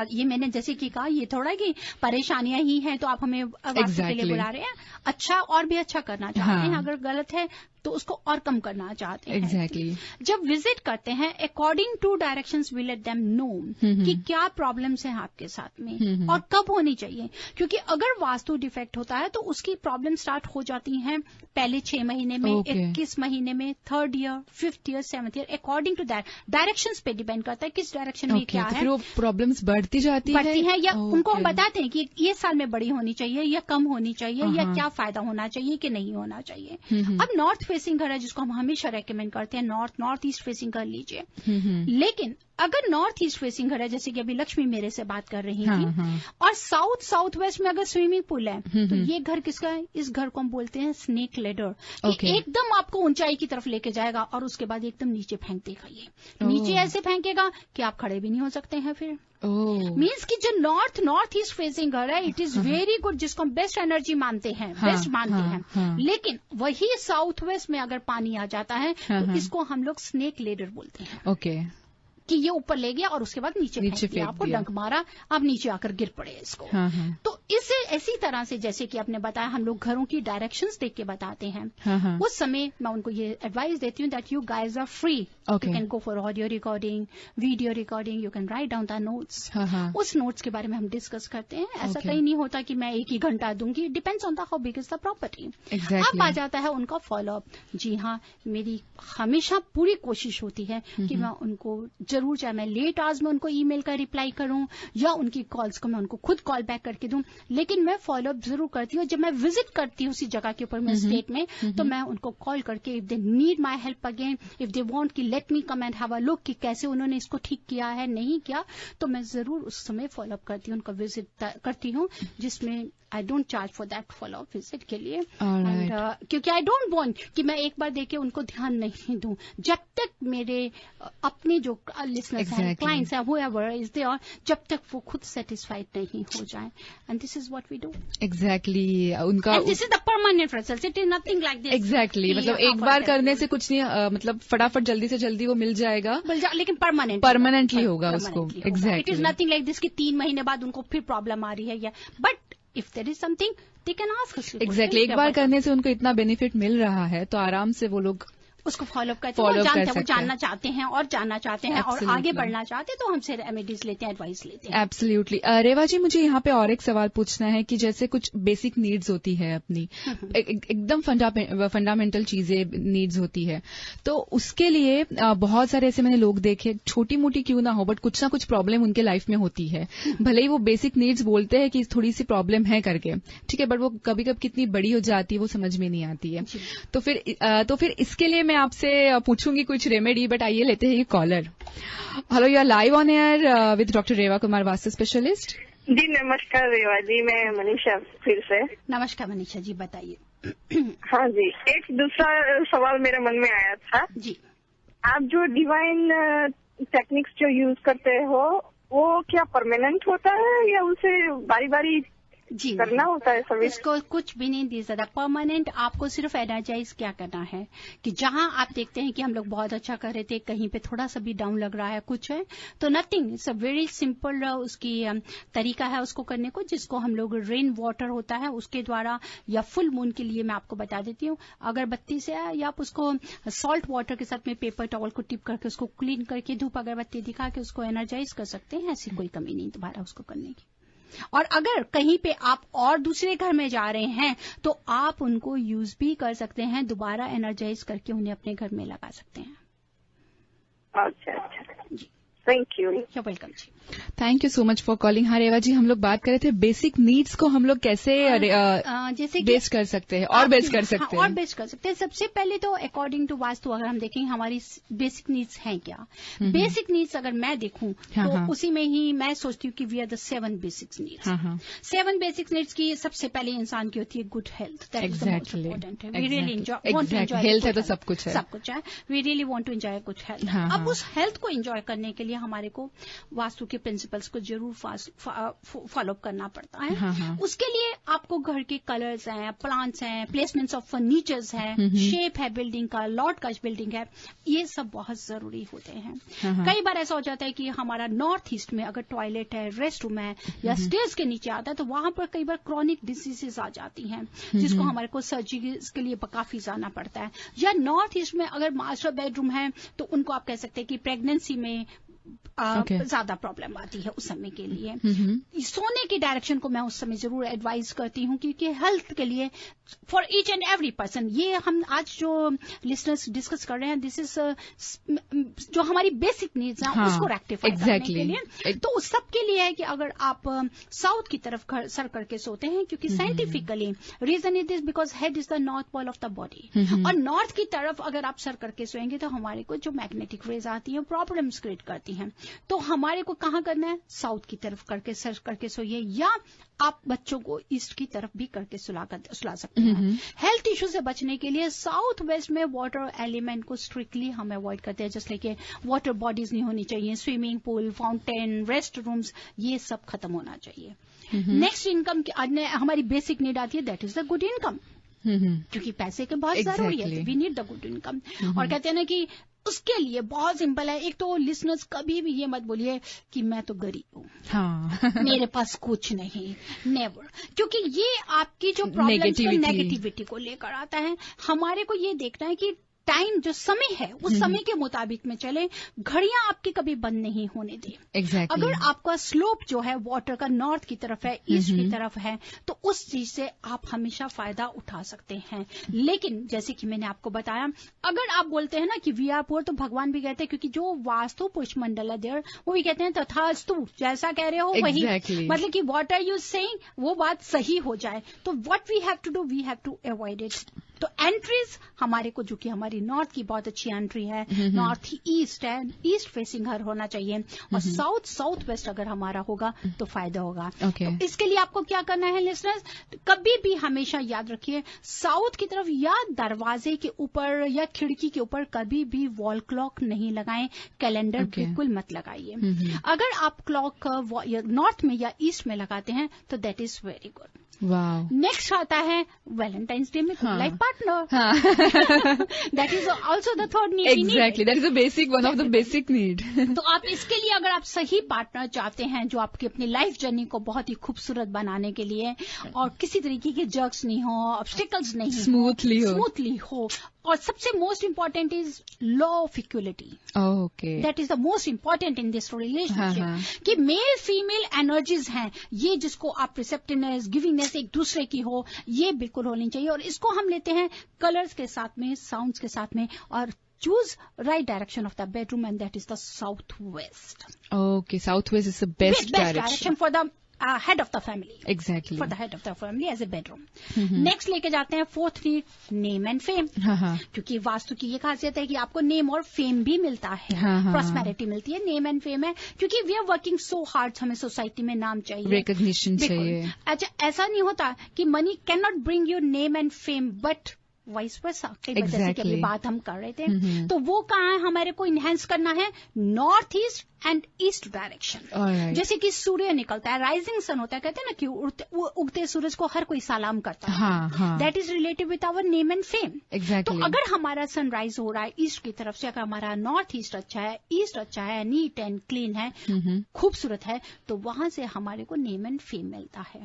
ये मैंने जैसे कि कहा, ये थोड़ा कि परेशानियां ही हैं तो आप हमें वास्तु के लिए बुला रहे हैं। अच्छा और भी अच्छा करना चाहते हैं, अगर गलत है तो उसको और कम करना चाहते हैं। एग्जैक्टली। जब विजिट करते हैं, according to directions we let them know कि क्या प्रॉब्लम्स हैं आपके साथ में और कब होनी चाहिए। क्योंकि अगर वास्तु डिफेक्ट होता है तो उसकी प्रॉब्लम स्टार्ट हो जाती हैं पहले 6 महीने में, 21 महीने में, 3rd year, 5th year, 7th year, according to that directions पे डिपेंड करता है किस डायरेक्शन में क्या है। फिर वो प्रॉब्लम्स बढ़ती जाती है या उनको हम बताते हैं कि ये साल में बड़ी होनी चाहिए या कम होनी चाहिए, या क्या फायदा होना चाहिए कि नहीं होना चाहिए। अब नॉर्थ फेसिंग घर है जिसको हम हमेशा रेकमेंड करते हैं, नॉर्थ ईस्ट फेसिंग घर लीजिए। लेकिन अगर नॉर्थ ईस्ट फेसिंग घर है, जैसे कि अभी लक्ष्मी मेरे से बात कर रही थी, और साउथ वेस्ट में अगर स्विमिंग पूल है तो ये घर किसका है? इस घर को हम बोलते हैं स्नेक लेडर। एकदम आपको ऊंचाई की तरफ लेके जाएगा और उसके बाद एकदम नीचे फेंक देगा। ये नीचे ऐसे फेंकेगा कि आप खड़े भी नहीं हो सकते हैं फिर। मीन्स कि जो नॉर्थ ईस्ट फेसिंग घर है, इट इज वेरी गुड, जिसको हम बेस्ट एनर्जी मानते हैं, बेस्ट मानते हैं। लेकिन वही साउथ वेस्ट में अगर पानी आ जाता है तो इसको हम लोग स्नेक लेडर बोलते हैं। ओके, कि ये ऊपर ले गया और उसके बाद नीचे फेंक दिया, आपको डंक मारा, आप नीचे आकर गिर पड़े इसको। तो इसे ऐसी तरह से, जैसे कि आपने बताया, हम लोग घरों की डायरेक्शंस देख के बताते हैं। उस समय मैं उनको ये एडवाइस देती हूँ that you guys are free, you can go for audio recording, video recording, you can write down the notes. उस नोट्स के बारे में हम डिस्कस करते हैं। ऐसा कहीं नहीं होता कि मैं 1 ही घंटा दूंगी, depends on the how big is the property. अब आ जाता है उनका फॉलोअप। जी हाँ, मेरी हमेशा पूरी कोशिश होती है कि मैं उनको जरूर, चाहे मैं लेट आवर्स में उनको ईमेल का रिप्लाई करूं या उनकी कॉल्स को मैं उनको खुद कॉल बैक करके दूं, लेकिन मैं फॉलोअप जरूर करती हूं। जब मैं विजिट करती हूं उसी जगह के ऊपर में, स्टेट में, तो मैं उनको कॉल करके, if they need my help again, if they want कि let me come and have a look कि कैसे उन्होंने इसको ठीक किया है, नहीं किया, तो मैं जरूर उस समय फॉलोअप करती हूं, उनका विजिट करती हूं, जिसमें I don't charge for that follow up visit के लिए। क्योंकि आई डोंट वांट कि मैं एक बार देके उनको ध्यान नहीं दूं। जब तक मेरे अपने जो लिसनर्स हैं, क्लाइंट्स हैं, whoever is there, जब तक वो खुद सेटिस्फाइड नहीं हो जाए, and this is what we do exactly उनका, and this is the permanent result, it is nothing like this exactly मतलब एक बार करने से कुछ नहीं, मतलब फटाफट जल्दी से जल्दी वो मिल जाएगा, लेकिन परमानेंटली होगा उसको, exactly it is nothing like this कि 3 महीने बाद उनको फिर प्रॉब्लम आ रही है, या but if there is something they can ask us. Exactly एक बार करने से उनको इतना बेनिफिट मिल रहा है तो आराम से वो लोग उसको फॉलो करते हैं, वो जानना चाहते हैं और जानना चाहते हैं और आगे बढ़ना चाहते हैं, तो हमसे रेमेडीज लेते हैं, एडवाइस लेते हैं। एब्सोल्युटली। रेवा जी, मुझे यहाँ पे और एक सवाल पूछना है कि जैसे कुछ बेसिक नीड्स होती है अपनी, एकदम फंडामेंटल चीजें नीड्स होती है, तो उसके लिए बहुत सारे ऐसे मैंने लोग देखे, छोटी मोटी क्यों ना हो बट कुछ ना कुछ प्रॉब्लम उनके लाइफ में होती है, भले ही वो बेसिक नीड्स बोलते हैं कि थोड़ी सी प्रॉब्लम है करके, ठीक है, बट वो कभी कभी कितनी बड़ी हो जाती है वो समझ में नहीं आती है। तो फिर इसके लिए मैं आपसे पूछूंगी कुछ रेमेडी, बट आइए लेते हैं ये caller. Hello, you are live on air with doctor Reva Kumar, vastu specialist. जी नमस्कार रेवा जी, मैं मनीषा फिर से। नमस्कार मनीषा जी, बताइए। हाँ जी, एक दूसरा सवाल मेरे मन में आया था जी। आप जो डिवाइन टेक्निक्स जो यूज करते हो वो क्या परमानेंट होता है या उसे बारी बारी जी करना होता है सर्विस? इसको कुछ भी नहीं दिया जाता परमानेंट, आपको सिर्फ एनर्जाइज क्या करना है कि जहां आप देखते हैं कि हम लोग बहुत अच्छा कर रहे थे, कहीं पे थोड़ा सा भी डाउन लग रहा है, कुछ है, तो nothing, it's a very simple उसकी तरीका है उसको करने को, जिसको हम लोग रेन वाटर होता है उसके द्वारा, या फुल मून के लिए मैं आपको बता देती हूँ, अगरबत्ती से, या आप उसको सॉल्ट वाटर के साथ में पेपर टॉवल को टिप करके उसको क्लीन करके धूप अगरबत्ती दिखा के उसको एनर्जाइज कर सकते हैं। ऐसी कोई कमी नहीं दोबारा उसको करने की। और अगर कहीं पे आप और दूसरे घर में जा रहे हैं तो आप उनको यूज भी कर सकते हैं, दोबारा एनर्जाइज करके उन्हें अपने घर में लगा सकते हैं। अच्छा जी, थैंक यू। यू वेलकम जी, thank you so much for calling. हाँ रेवा जी, हम लोग बात कर रहे थे बेसिक नीड्स को हम लोग कैसे जैसे बेस्ट कर सकते हैं और बेस्ट कर सकते हैं। और बेस्ट कर सकते हैं। सबसे पहले तो अकॉर्डिंग टू वास्तु अगर हम देखें हमारी बेसिक नीड्स हैं क्या, बेसिक नीड्स अगर मैं देखूं तो उसी में ही मैं सोचती हूँ कि we are the 7 basic needs. 7 basic needs की सबसे पहले इंसान की होती है good health, that is the most important है। वी रियली एंजॉय हेल्थ है तो सब कुछ है, we really want to enjoy good health. अब उस हेल्थ को एंजॉय करने के लिए हमारे को वास्तु के प्रिंसिपल्स को जरूर फॉलो करना पड़ता है। उसके लिए आपको घर के कलर्स हैं, प्लांट्स हैं, प्लेसमेंट्स ऑफ फर्नीचर्स है, शेप है बिल्डिंग का, लॉर्ड का बिल्डिंग है, ये सब बहुत जरूरी होते हैं। कई बार ऐसा हो जाता है कि हमारा नॉर्थ ईस्ट में अगर टॉयलेट है, रेस्ट रूम है या स्टेयर्स के नीचे आता है तो वहां पर कई बार क्रॉनिक डिसीजेस आ जाती हैं जिसको हमारे को सर्जरी के लिए काफी जाना पड़ता है। या नॉर्थ ईस्ट में अगर मास्टर बेडरूम है तो उनको आप कह सकते हैं कि प्रेगनेंसी में ज्यादा प्रॉब्लम आती है उस समय के लिए। सोने की डायरेक्शन को मैं उस समय जरूर एडवाइज करती हूँ क्योंकि हेल्थ के लिए for each and every person, ये हम आज जो लिसनर्स डिस्कस कर रहे हैं दिस इज जो हमारी बेसिक नीड्स हैं उसको रेक्टिफाई करने के लिए। तो उस सब के लिए है कि अगर आप साउथ की तरफ सर करके सोते हैं, क्योंकि scientifically reason is this because head is the north pole of the body, और नॉर्थ की तरफ अगर आप सर करके सोएंगे तो हमारे को जो मैग्नेटिक रेज आती है प्रॉब्लम्स क्रिएट करती हैं। तो हमारे को कहाँ करना है, साउथ की तरफ करके सर करके सोइए, या आप बच्चों को ईस्ट की तरफ भी करके सुला सकते हैं। हेल्थ इश्यू से बचने के लिए साउथ वेस्ट में वाटर एलिमेंट को स्ट्रिक्टली हम अवॉइड करते हैं, जैसे कि वाटर बॉडीज नहीं होनी चाहिए, swimming pool, fountain, restrooms, ये सब खत्म होना चाहिए। नेक्स्ट इनकम हमारी बेसिक नीड आती है, that is the good income, क्योंकि पैसे के बहुत जरूरी है, we need the good income. और कहते हैं ना कि उसके लिए बहुत सिंपल है। एक तो लिसनर्स कभी भी ये मत बोलिए कि मैं तो गरीब हूँ, मेरे पास कुछ नहीं, नेवर, क्योंकि ये आपकी जो प्रॉब्लम नेगेटिविटी को लेकर आता है। हमारे को ये देखना है कि टाइम जो समय है उस समय के मुताबिक में चले, घड़ियां आपकी कभी बंद नहीं होने दे। अगर आपका स्लोप जो है वाटर का नॉर्थ की तरफ है, ईस्ट की तरफ है, तो उस चीज से आप हमेशा फायदा उठा सकते हैं। लेकिन जैसे कि मैंने आपको बताया, अगर आप बोलते हैं ना कि वी आर पुअर, तो भगवान भी कहते हैं, क्योंकि जो वास्तु पुष्प मंडल है देयर, वो भी कहते हैं तथास्तु, जैसा कह रहे हो वही, मतलब कि व्हाट आर यू सेइंग वो बात सही हो जाए। तो what we have to do, we have to avoid it. तो एंट्रीज हमारे को, जो कि हमारी नॉर्थ की बहुत अच्छी एंट्री है, नॉर्थ ईस्ट है, ईस्ट फेसिंग घर होना चाहिए, और साउथ वेस्ट अगर हमारा होगा तो फायदा होगा। तो इसके लिए आपको क्या करना है लिसनर्स, कभी भी हमेशा याद रखिए, साउथ की तरफ या दरवाजे के ऊपर या खिड़की के ऊपर कभी भी वॉल क्लॉक नहीं लगाएं, कैलेंडर बिल्कुल मत लगाइए। अगर आप क्लॉक नॉर्थ में या ईस्ट में लगाते हैं तो that is very good. Next आता है वैलेंटाइंस डे में life partner, that is also the third need. Exactly, that is the basic, one of the basic need. तो आप इसके लिए अगर आप सही पार्टनर चाहते हैं जो आपकी अपनी लाइफ जर्नी को बहुत ही खूबसूरत बनाने के लिए, और किसी तरीके के जर्क्स नहीं हो, ऑब्स्टिकल्स नहीं, स्मूथली हो, और सबसे most important is law of equality. Okay, that is the most important in this relationship, कि मेल फीमेल एनर्जीज हैं, ये जिसको आप रिसेप्टिवनेस, गिविंगनेस एक दूसरे की हो, ये बिल्कुल होनी चाहिए। और इसको हम लेते हैं कलर्स के साथ में, साउंड्स के साथ में, और choose right direction of the bedroom, and that is the southwest. Okay, southwest is the best direction for the head of the family. Exactly. For the head of the family as a bedroom. Next लेके जाते हैं fourth need, name and fame. क्योंकि वास्तु की ये खासियत है कि आपको नेम और फेम भी मिलता है, प्रॉस्पेरिटी मिलती है, नेम एंड फेम है, क्योंकि we are working so hard, हमें सोसाइटी में नाम चाहिए, रिकॉग्निशन चाहिए। अच्छा, ऐसा नहीं होता कि money can not bring you name and fame, but vice versa. जैसे कि अभी बात हम कर रहे थे, तो वो कहाँ है, हमारे को इनहेंस करना है north east and east direction. जैसे कि सूर्य निकलता है, राइजिंग सन होता है, कहते हैं ना कि उगते सूरज को हर कोई सलाम करता है, that is related with our name and fame. तो अगर हमारा सनराइज हो रहा है ईस्ट की तरफ से, अगर हमारा नॉर्थ ईस्ट अच्छा है, ईस्ट अच्छा है, नीट एंड क्लीन है, खूबसूरत है, तो वहां से हमारे को नेम एंड फेम मिलता है।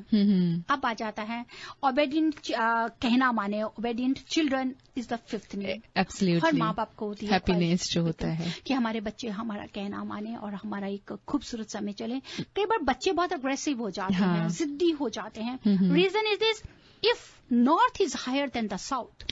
अब आ जाता है ओबेडिएंट, कहना माने, obedient children is the fifth need. Absolutely, हर माँ बाप को होती है हैप्पीनेस जो होता है कि हमारे बच्चे हमारा कहना माने और हमारा एक खूबसूरत समय चले। कई बार बच्चे बहुत अग्रेसिव हो जाते हैं, जिद्दी हो जाते हैं। Reason is this, if north is higher than the south,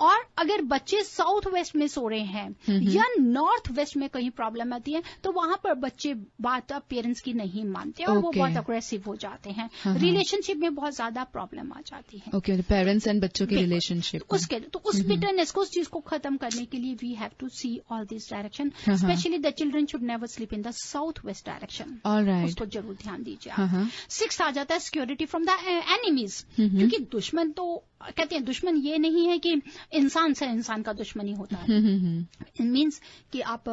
और अगर बच्चे साउथ वेस्ट में सो रहे हैं या नॉर्थ वेस्ट में कहीं प्रॉब्लम आती है, तो वहां पर बच्चे बात पेरेंट्स की नहीं मानते और वो बहुत अग्रेसिव हो जाते हैं, रिलेशनशिप में बहुत ज्यादा प्रॉब्लम आ जाती है। पेरेंट्स एंड बच्चों की रिलेशनशिप, उसके तो उस बिटरनेस को, उस चीज को खत्म करने के लिए we have to see all this direction, specially the children should never sleep in the south west direction, उसको जरूर ध्यान दीजिए। सिक्स्थ आ जाता है सिक्योरिटी फ्रॉम द एनिमीज, क्योंकि दुश्मन तो कहते हैं दुश्मन ये नहीं है कि इंसान से इंसान का दुश्मनी होता है, इट मीन्स कि आप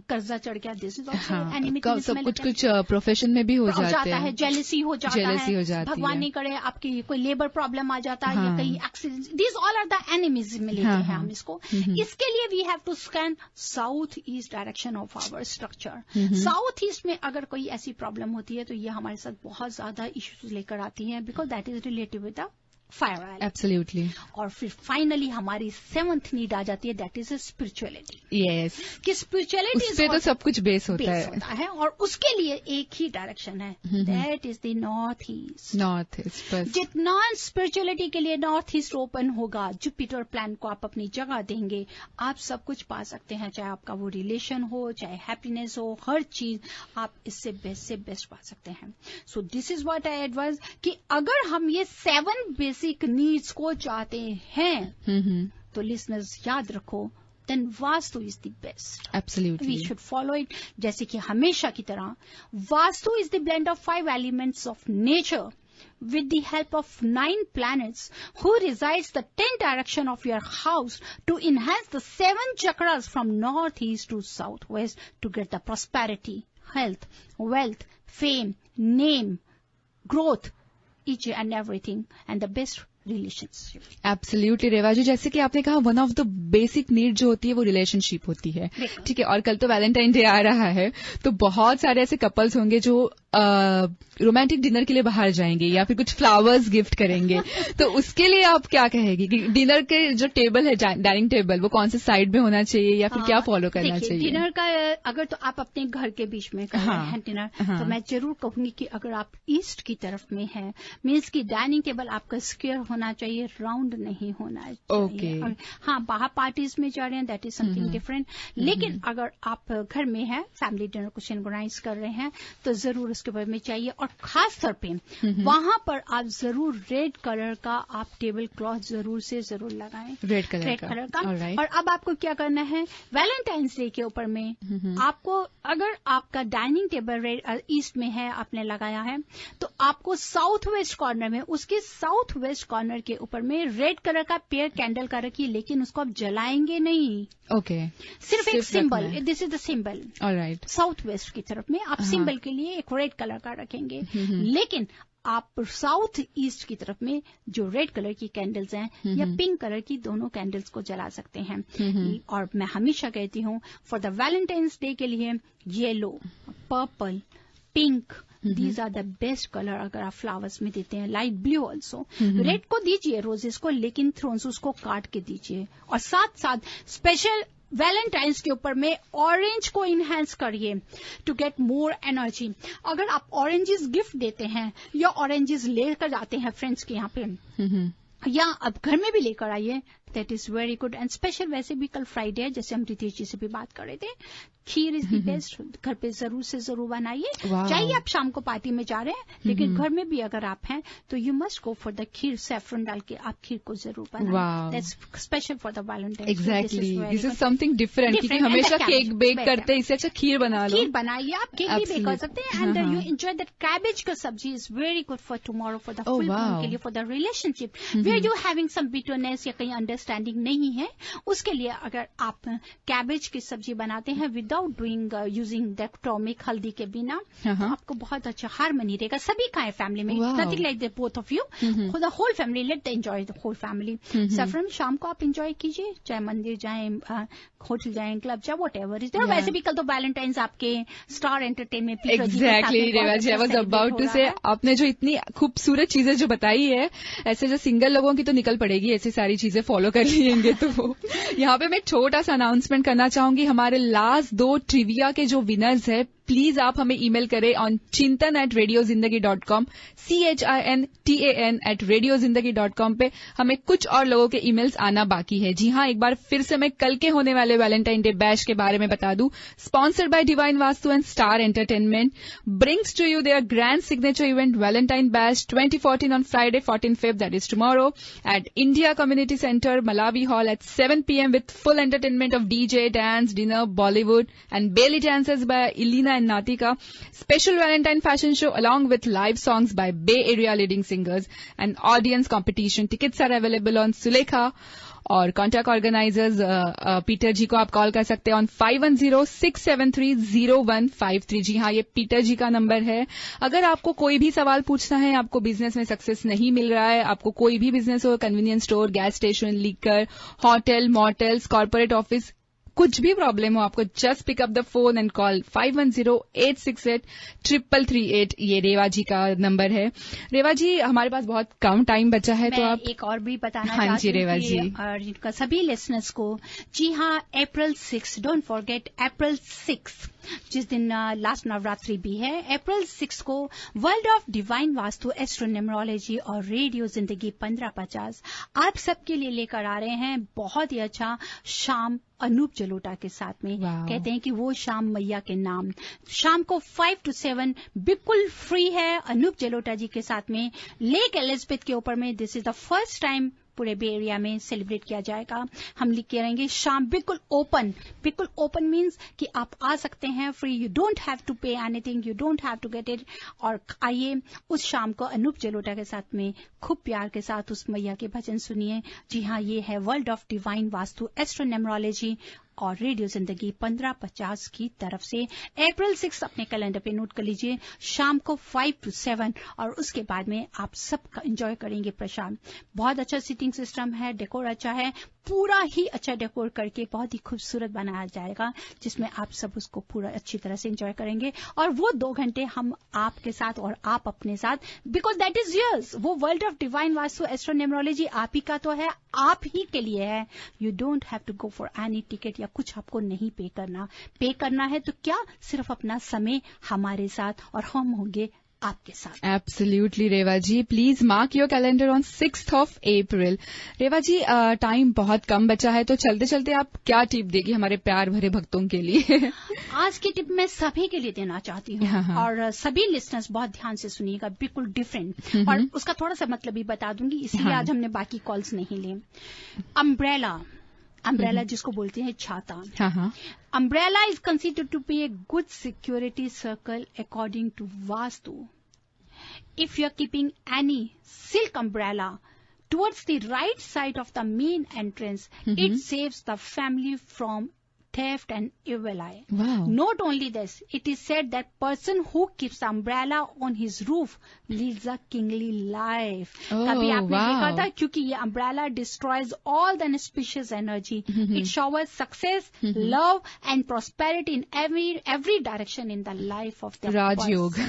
कर्जा चढ़ गया, दिस इज ऑल्सो एनिमी। सब कुछ प्रोफेशन में भी हो जाता है, जेलसी हो जाता है, भगवान नहीं करे आपकी कोई लेबर प्रॉब्लम आ जाता है या कहीं accident, these all are the enemies में लेते हैं हम इसको। इसके लिए we have to scan south east direction of our structure. South east में अगर कोई ऐसी प्रॉब्लम होती है तो ये हमारे साथ बहुत ज्यादा इश्यूज लेकर आती है, because that is related with the fire. Absolutely. और फिर फाइनली हमारी सेवंथ नीड आ जाती है, दैट इज स्पिरिचुअलिटी। यस, कि स्पिरिचुअलिटी पे तो सब कुछ बेस होता है और उसके लिए एक ही डायरेक्शन है, that is the north east. North east, जितना स्पिरिचुअलिटी के लिए नॉर्थ ईस्ट ओपन होगा, जुपिटर प्लान को आप अपनी जगह देंगे, आप सब कुछ पा सकते हैं, चाहे आपका वो रिलेशन हो, चाहे हैप्पीनेस हो, हर चीज आप इससे बेस्ट से बेस्ट पा सकते हैं। So this is what I advise, कि अगर हम ये 7 बेसिक नीड्स को चाहते हैं तो लिसनर्स याद रखो, then Vastu is the best. Absolutely, we should follow it. जैसे कि हमेशा की तरह Vastu is the blend of 5 elements of nature with the help of 9 planets who resides the 10 direction of your house to enhance the 7 chakras from northeast to southwest to get the prosperity, health, wealth, fame, name, growth, each and everything, and the best relationship. Absolutely Reva ji, जैसे कि आपने कहा one of the basic need जो होती है वो relationship होती है, ठीक है। और कल तो वैलेंटाइन डे आ रहा है, तो बहुत सारे ऐसे कपल्स होंगे जो रोमांटिक डिनर के लिए बाहर जाएंगे या फिर कुछ फ्लावर्स गिफ्ट करेंगे, तो उसके लिए आप क्या कहेगी कि डिनर के जो टेबल है, डाइनिंग टेबल, वो कौन से साइड में होना चाहिए या फिर क्या फॉलो करना चाहिए? डिनर का अगर तो आप अपने घर के बीच में कर रहे हैं डिनर, तो मैं जरूर कहूंगी कि अगर आप ईस्ट की तरफ में है, मीन्स की डाइनिंग टेबल आपका स्क्वायर होना चाहिए, राउंड नहीं होना चाहिए। हाँ, बाहर पार्टीज में जा रहे हैं, दैट इज समथिंग डिफरेंट। लेकिन अगर आप घर में है, फैमिली डिनर कुछ ऑर्गेनाइज कर रहे हैं, तो जरूर उसके ऊपर में चाहिए, और खास तौर पे वहां पर आप जरूर रेड कलर का आप टेबल क्लॉथ जरूर से जरूर लगाएं, रेड कलर का। और अब आपको क्या करना है, वैलेंटाइंस डे के ऊपर में आपको, अगर आपका डाइनिंग टेबल रेड ईस्ट में है, आपने लगाया है, तो आपको साउथ वेस्ट कॉर्नर में, उसके साउथ वेस्ट कॉर्नर के ऊपर में रेड कलर का पेयर कैंडल का रखिए, लेकिन उसको आप जलाएंगे नहीं। ओके, सिर्फ एक symbol, this is the symbol. Alright, south west की तरफ में आप सिंबल के लिए एक रेड कलर का रखेंगे, लेकिन आप साउथ ईस्ट की तरफ में जो रेड कलर की कैंडल्स हैं या पिंक कलर की, दोनों कैंडल्स को जला सकते हैं। और मैं हमेशा कहती हूँ फॉर द वैलेंटाइंस डे के लिए yellow, purple, pink, these are the best colour अगर आप फ्लावर्स में देते हैं। लाइट ब्लू ऑल्सो, रेड को दीजिए रोजेस को, लेकिन थ्रोन्स उसको काट के दीजिए। और साथ साथ स्पेशल वैलेंटाइंस के ऊपर में ऑरेंज को इनहेंस करिए टू गेट मोर एनर्जी। अगर आप ऑरेंजेस गिफ्ट देते हैं या ऑरेंजेस लेकर जाते हैं फ्रेंड्स के यहाँ पे, या अब घर में भी लेकर आइए, that is very good. And special वैसे भी कल फ्राइडे है, जैसे हम रितेश जी से भी बात कर रहे थे, खीर इज द बेस्ट, घर पे जरूर से जरूर बनाइए। चाहिए आप शाम को पार्टी में जा रहे हैं, लेकिन घर में भी अगर आप हैं तो you must go for the kheer, saffron डाल के आप खीर को जरूर बनाइए। That's special for the Valentine. Exactly, this is something different, क्योंकि हमेशा केक बेक करते हैं, इससे अच्छा खीर बना लो। खीर बनाइए, आप केक भी बेक कर सकते हैं। And you enjoy that cabbage का सब्जी is very good for tomorrow, for the full moon के लिए, for the relationship where you having some bitterness या कहीं अंडरस्टैंडिंग नहीं है, उसके लिए अगर आप कैबेज की सब्जी बनाते हैं विदाउट डूइंग यूजिंग दैट टॉमिक, हल्दी के बिना, तो आपको बहुत अच्छा हार्मनी रहेगा। सभी खाएं फैमिली में, nothing like that both of you, the whole family, let the enjoy the whole family. Saffron शाम को आप एंजॉय कीजिए, चाहे मंदिर जाएं, होटल जाएं, क्लब जाए, वट एवर इज देयर। वैसे भी कल तो वैलेंटाइंस आपके star entertainment. Exactly Reva ji, I was about to say, आपने जो इतनी खूबसूरत चीजें जो बताई है, ऐसे जो सिंगल लोगों की तो निकल पड़ेगी, ऐसी सारी चीजें फॉलो कर लेंगे तो। यहाँ पे मैं छोटा सा अनाउंसमेंट करना चाहूंगी, हमारे लास्ट 2 ट्रिविया के जो विनर्स है, प्लीज आप हमें ईमेल करें ऑन chintan@radiozindagi.com, CHINTAN@radiozindagi.com पे। हमें कुछ और लोगों के ईमेल्स आना बाकी है। जी हाँ, एक बार फिर से मैं कल के होने वाले वैलेंटाइन डे बैश के बारे में बता दूं। Sponsored by divine Vastu and star entertainment brings to you their grand signature event Valentine bash 2014 on Friday 14 Feb, that is tomorrow, at India Community Center, Malawi Hall at 7 p.m. with full entertainment of DJ, dance, dinner, Bollywood and belly dances by Elena and Natika. Special Valentine fashion show along with live songs by Bay Area leading singers and audience competition. Tickets are available on Sulekha. और contact organisers Peter जी को आप call कर सकते हैं on 5106730153। जी हाँ, ये Peter जी का number है। अगर आपको कोई भी सवाल पूछना है, आपको बिजनेस में सक्सेस नहीं मिल रहा है, आपको कोई भी बिजनेस हो, convenience store, gas station, liquor, hotel, motels, corporate office, कुछ भी प्रॉब्लम हो, आपको just pick up the phone and call 5108683338। ये रेवा जी का नंबर है। रेवा जी, हमारे पास बहुत कम टाइम बचा है, तो आप एक और भी बताना हाँ जी रेवा जी, और जिनका सभी लिसनर्स को, जी हाँ, April 6, डोंट फॉरगेट April 6, जिस दिन लास्ट नवरात्रि भी है, April 6 को वर्ल्ड ऑफ डिवाइन वास्तु, एस्ट्रोन्यूमरोलॉजी और रेडियो जिंदगी 1550 आप सबके लिए लेकर आ रहे हैं। बहुत ही अच्छा शाम अनूप जलोटा के साथ में। कहते हैं कि वो शाम मैया के नाम, शाम को 5 to 7 बिल्कुल फ्री है अनूप जलोटा जी के साथ में, लेक एलिजाबेथ के ऊपर में। This is the first time पूरे बे एरिया में सेलिब्रेट किया जाएगा। हम लिख के रहेंगे शाम बिल्कुल ओपन। बिल्कुल ओपन मीन्स कि आप आ सकते हैं free, you don't have to pay anything, you don't have to get it. और आइए उस शाम को अनूप जलोटा के साथ में खूब प्यार के साथ उस मैया के भजन सुनिए। जी हाँ, ये है वर्ल्ड ऑफ डिवाइन वास्तु, एस्ट्रोन्यूमरोलॉजी और रेडियो जिंदगी 1550 की तरफ से। April 6 अपने कैलेंडर पे नोट कर लीजिए, शाम को 5 to 7, और उसके बाद में आप सब एंजॉय करेंगे प्रसाद। बहुत अच्छा सीटिंग सिस्टम है, डेकोर अच्छा है, पूरा ही अच्छा डेकोर करके बहुत ही खूबसूरत बनाया जाएगा, जिसमें आप सब उसको पूरा अच्छी तरह से एंजॉय करेंगे। और वो 2 घंटे हम आपके साथ और आप अपने साथ, बिकॉज दैट इज योर्स। वो वर्ल्ड ऑफ डिवाइन वास्तु, एस्ट्रोन्यूमरोलॉजी आप ही का तो है, आप ही के लिए है। You don't have to go for any ticket या कुछ आपको नहीं पे करना है तो क्या, सिर्फ अपना समय हमारे साथ, और हम होंगे आपके साथ। Absolutely Reva ji, please mark your calendar on 6th of April। Reva ji, time बहुत कम बचा है, तो चलते चलते आप क्या टिप देगी हमारे प्यार भरे भक्तों के लिए? आज की टिप मैं सभी के लिए देना चाहती हूँ। हाँ। और सभी लिसनर्स बहुत ध्यान से सुनिएगा, बिल्कुल डिफरेंट, और उसका थोड़ा सा मतलब भी बता दूंगी, इसलिए आज हमने बाकी कॉल्स नहीं ली। अम्ब्रेला जिसको बोलते हैं छाता। हाँ। Umbrella is considered to be a good security circle according to Vastu. If you are keeping any silk umbrella towards the right side of the main entrance, it saves the family from theft and evil eye. Wow. Not only this, it is said that person who keeps umbrella on his roof leads a kingly life. कभी आपने देखा था, क्योंकि ये umbrella destroys all the inauspicious energy. It showers success, love and prosperity in every direction in the life of the राजयोग।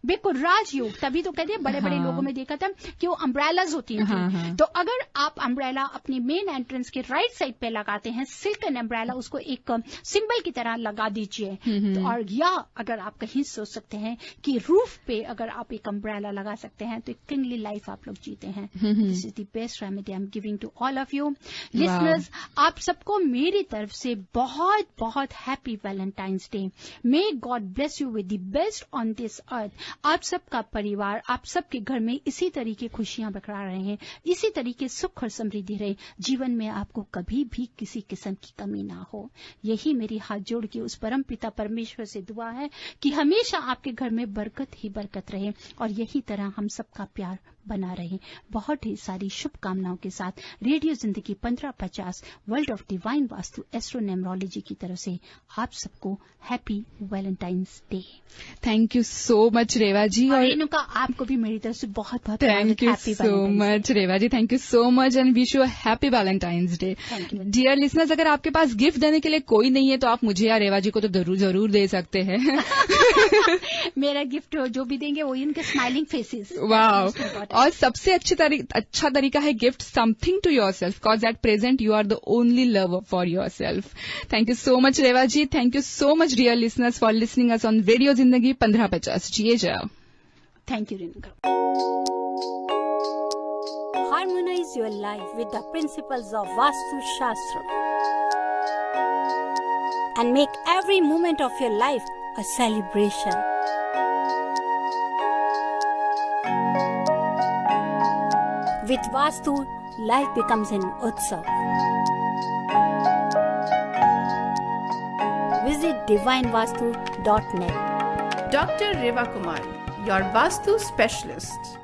बिल्कुल राजयोग, तभी तो कहते हैं बड़े बड़े लोगों में देखा था कि वो umbrellas होती हैं। तो अगर आप umbrella अपनी मेन एंट्रेंस के राइट साइड पे लगाते हैं, सिल्क एंड umbrella, उसको एक सिंबल की तरह लगा दीजिए। तो और या अगर आप कहीं सोच सकते हैं कि रूफ पे अगर आप एक अम्ब्रेला लगा सकते हैं, तो एक किंगली लाइफ आप लोग जीते हैं। This is the best remedy I am giving to all of you listeners. आप सबको मेरी तरफ से बहुत बहुत happy Valentine's Day. May God bless you with the best on this earth. आप सबका परिवार, आप सबके घर में इसी तरीके खुशियां बरकरार रहे, इसी तरीके सुख और समृद्धि रहे, जीवन में आपको कभी भी किसी किस्म की कमी ना हो। यही मेरी हाथ जोड़ के उस परम पिता परमेश्वर से दुआ है कि हमेशा आपके घर में बरकत ही बरकत रहे, और यही तरह हम सबका प्यार बना रहे। बहुत ही सारी शुभकामनाओं के साथ radio Zindagi 1550 world of divine Vastu astronumerology की तरफ से आप सबको happy Valentine's day. Thank you so much Reva ji. और रेणुका, आपको भी मेरी तरफ से बहुत बहुत thank you so much Reva ji, thank you so much and wish you happy Valentine's day. Dear listeners, अगर आपके पास गिफ्ट देने के लिए कोई नहीं है, तो आप मुझे या रेवा जी को तो जरूर दे सकते हैं। मेरा गिफ्ट जो भी देंगे वो इनके स्माइलिंग फेसेस। वाओ। और सबसे अच्छा तरीका है gift something to yourself, because at present you are the only lover for yourself. Thank you so much Reva ji, thank you so much dear listeners for listening us on radio Zindagi 1550। जिए जाओ। Thank you Renuka. Harmonize your life with the principles of Vastu Shastra and make every moment of your life a celebration. With Vastu, life becomes an utsav. Visit divinevastu.net. Dr. Reva Kumar, your Vastu specialist.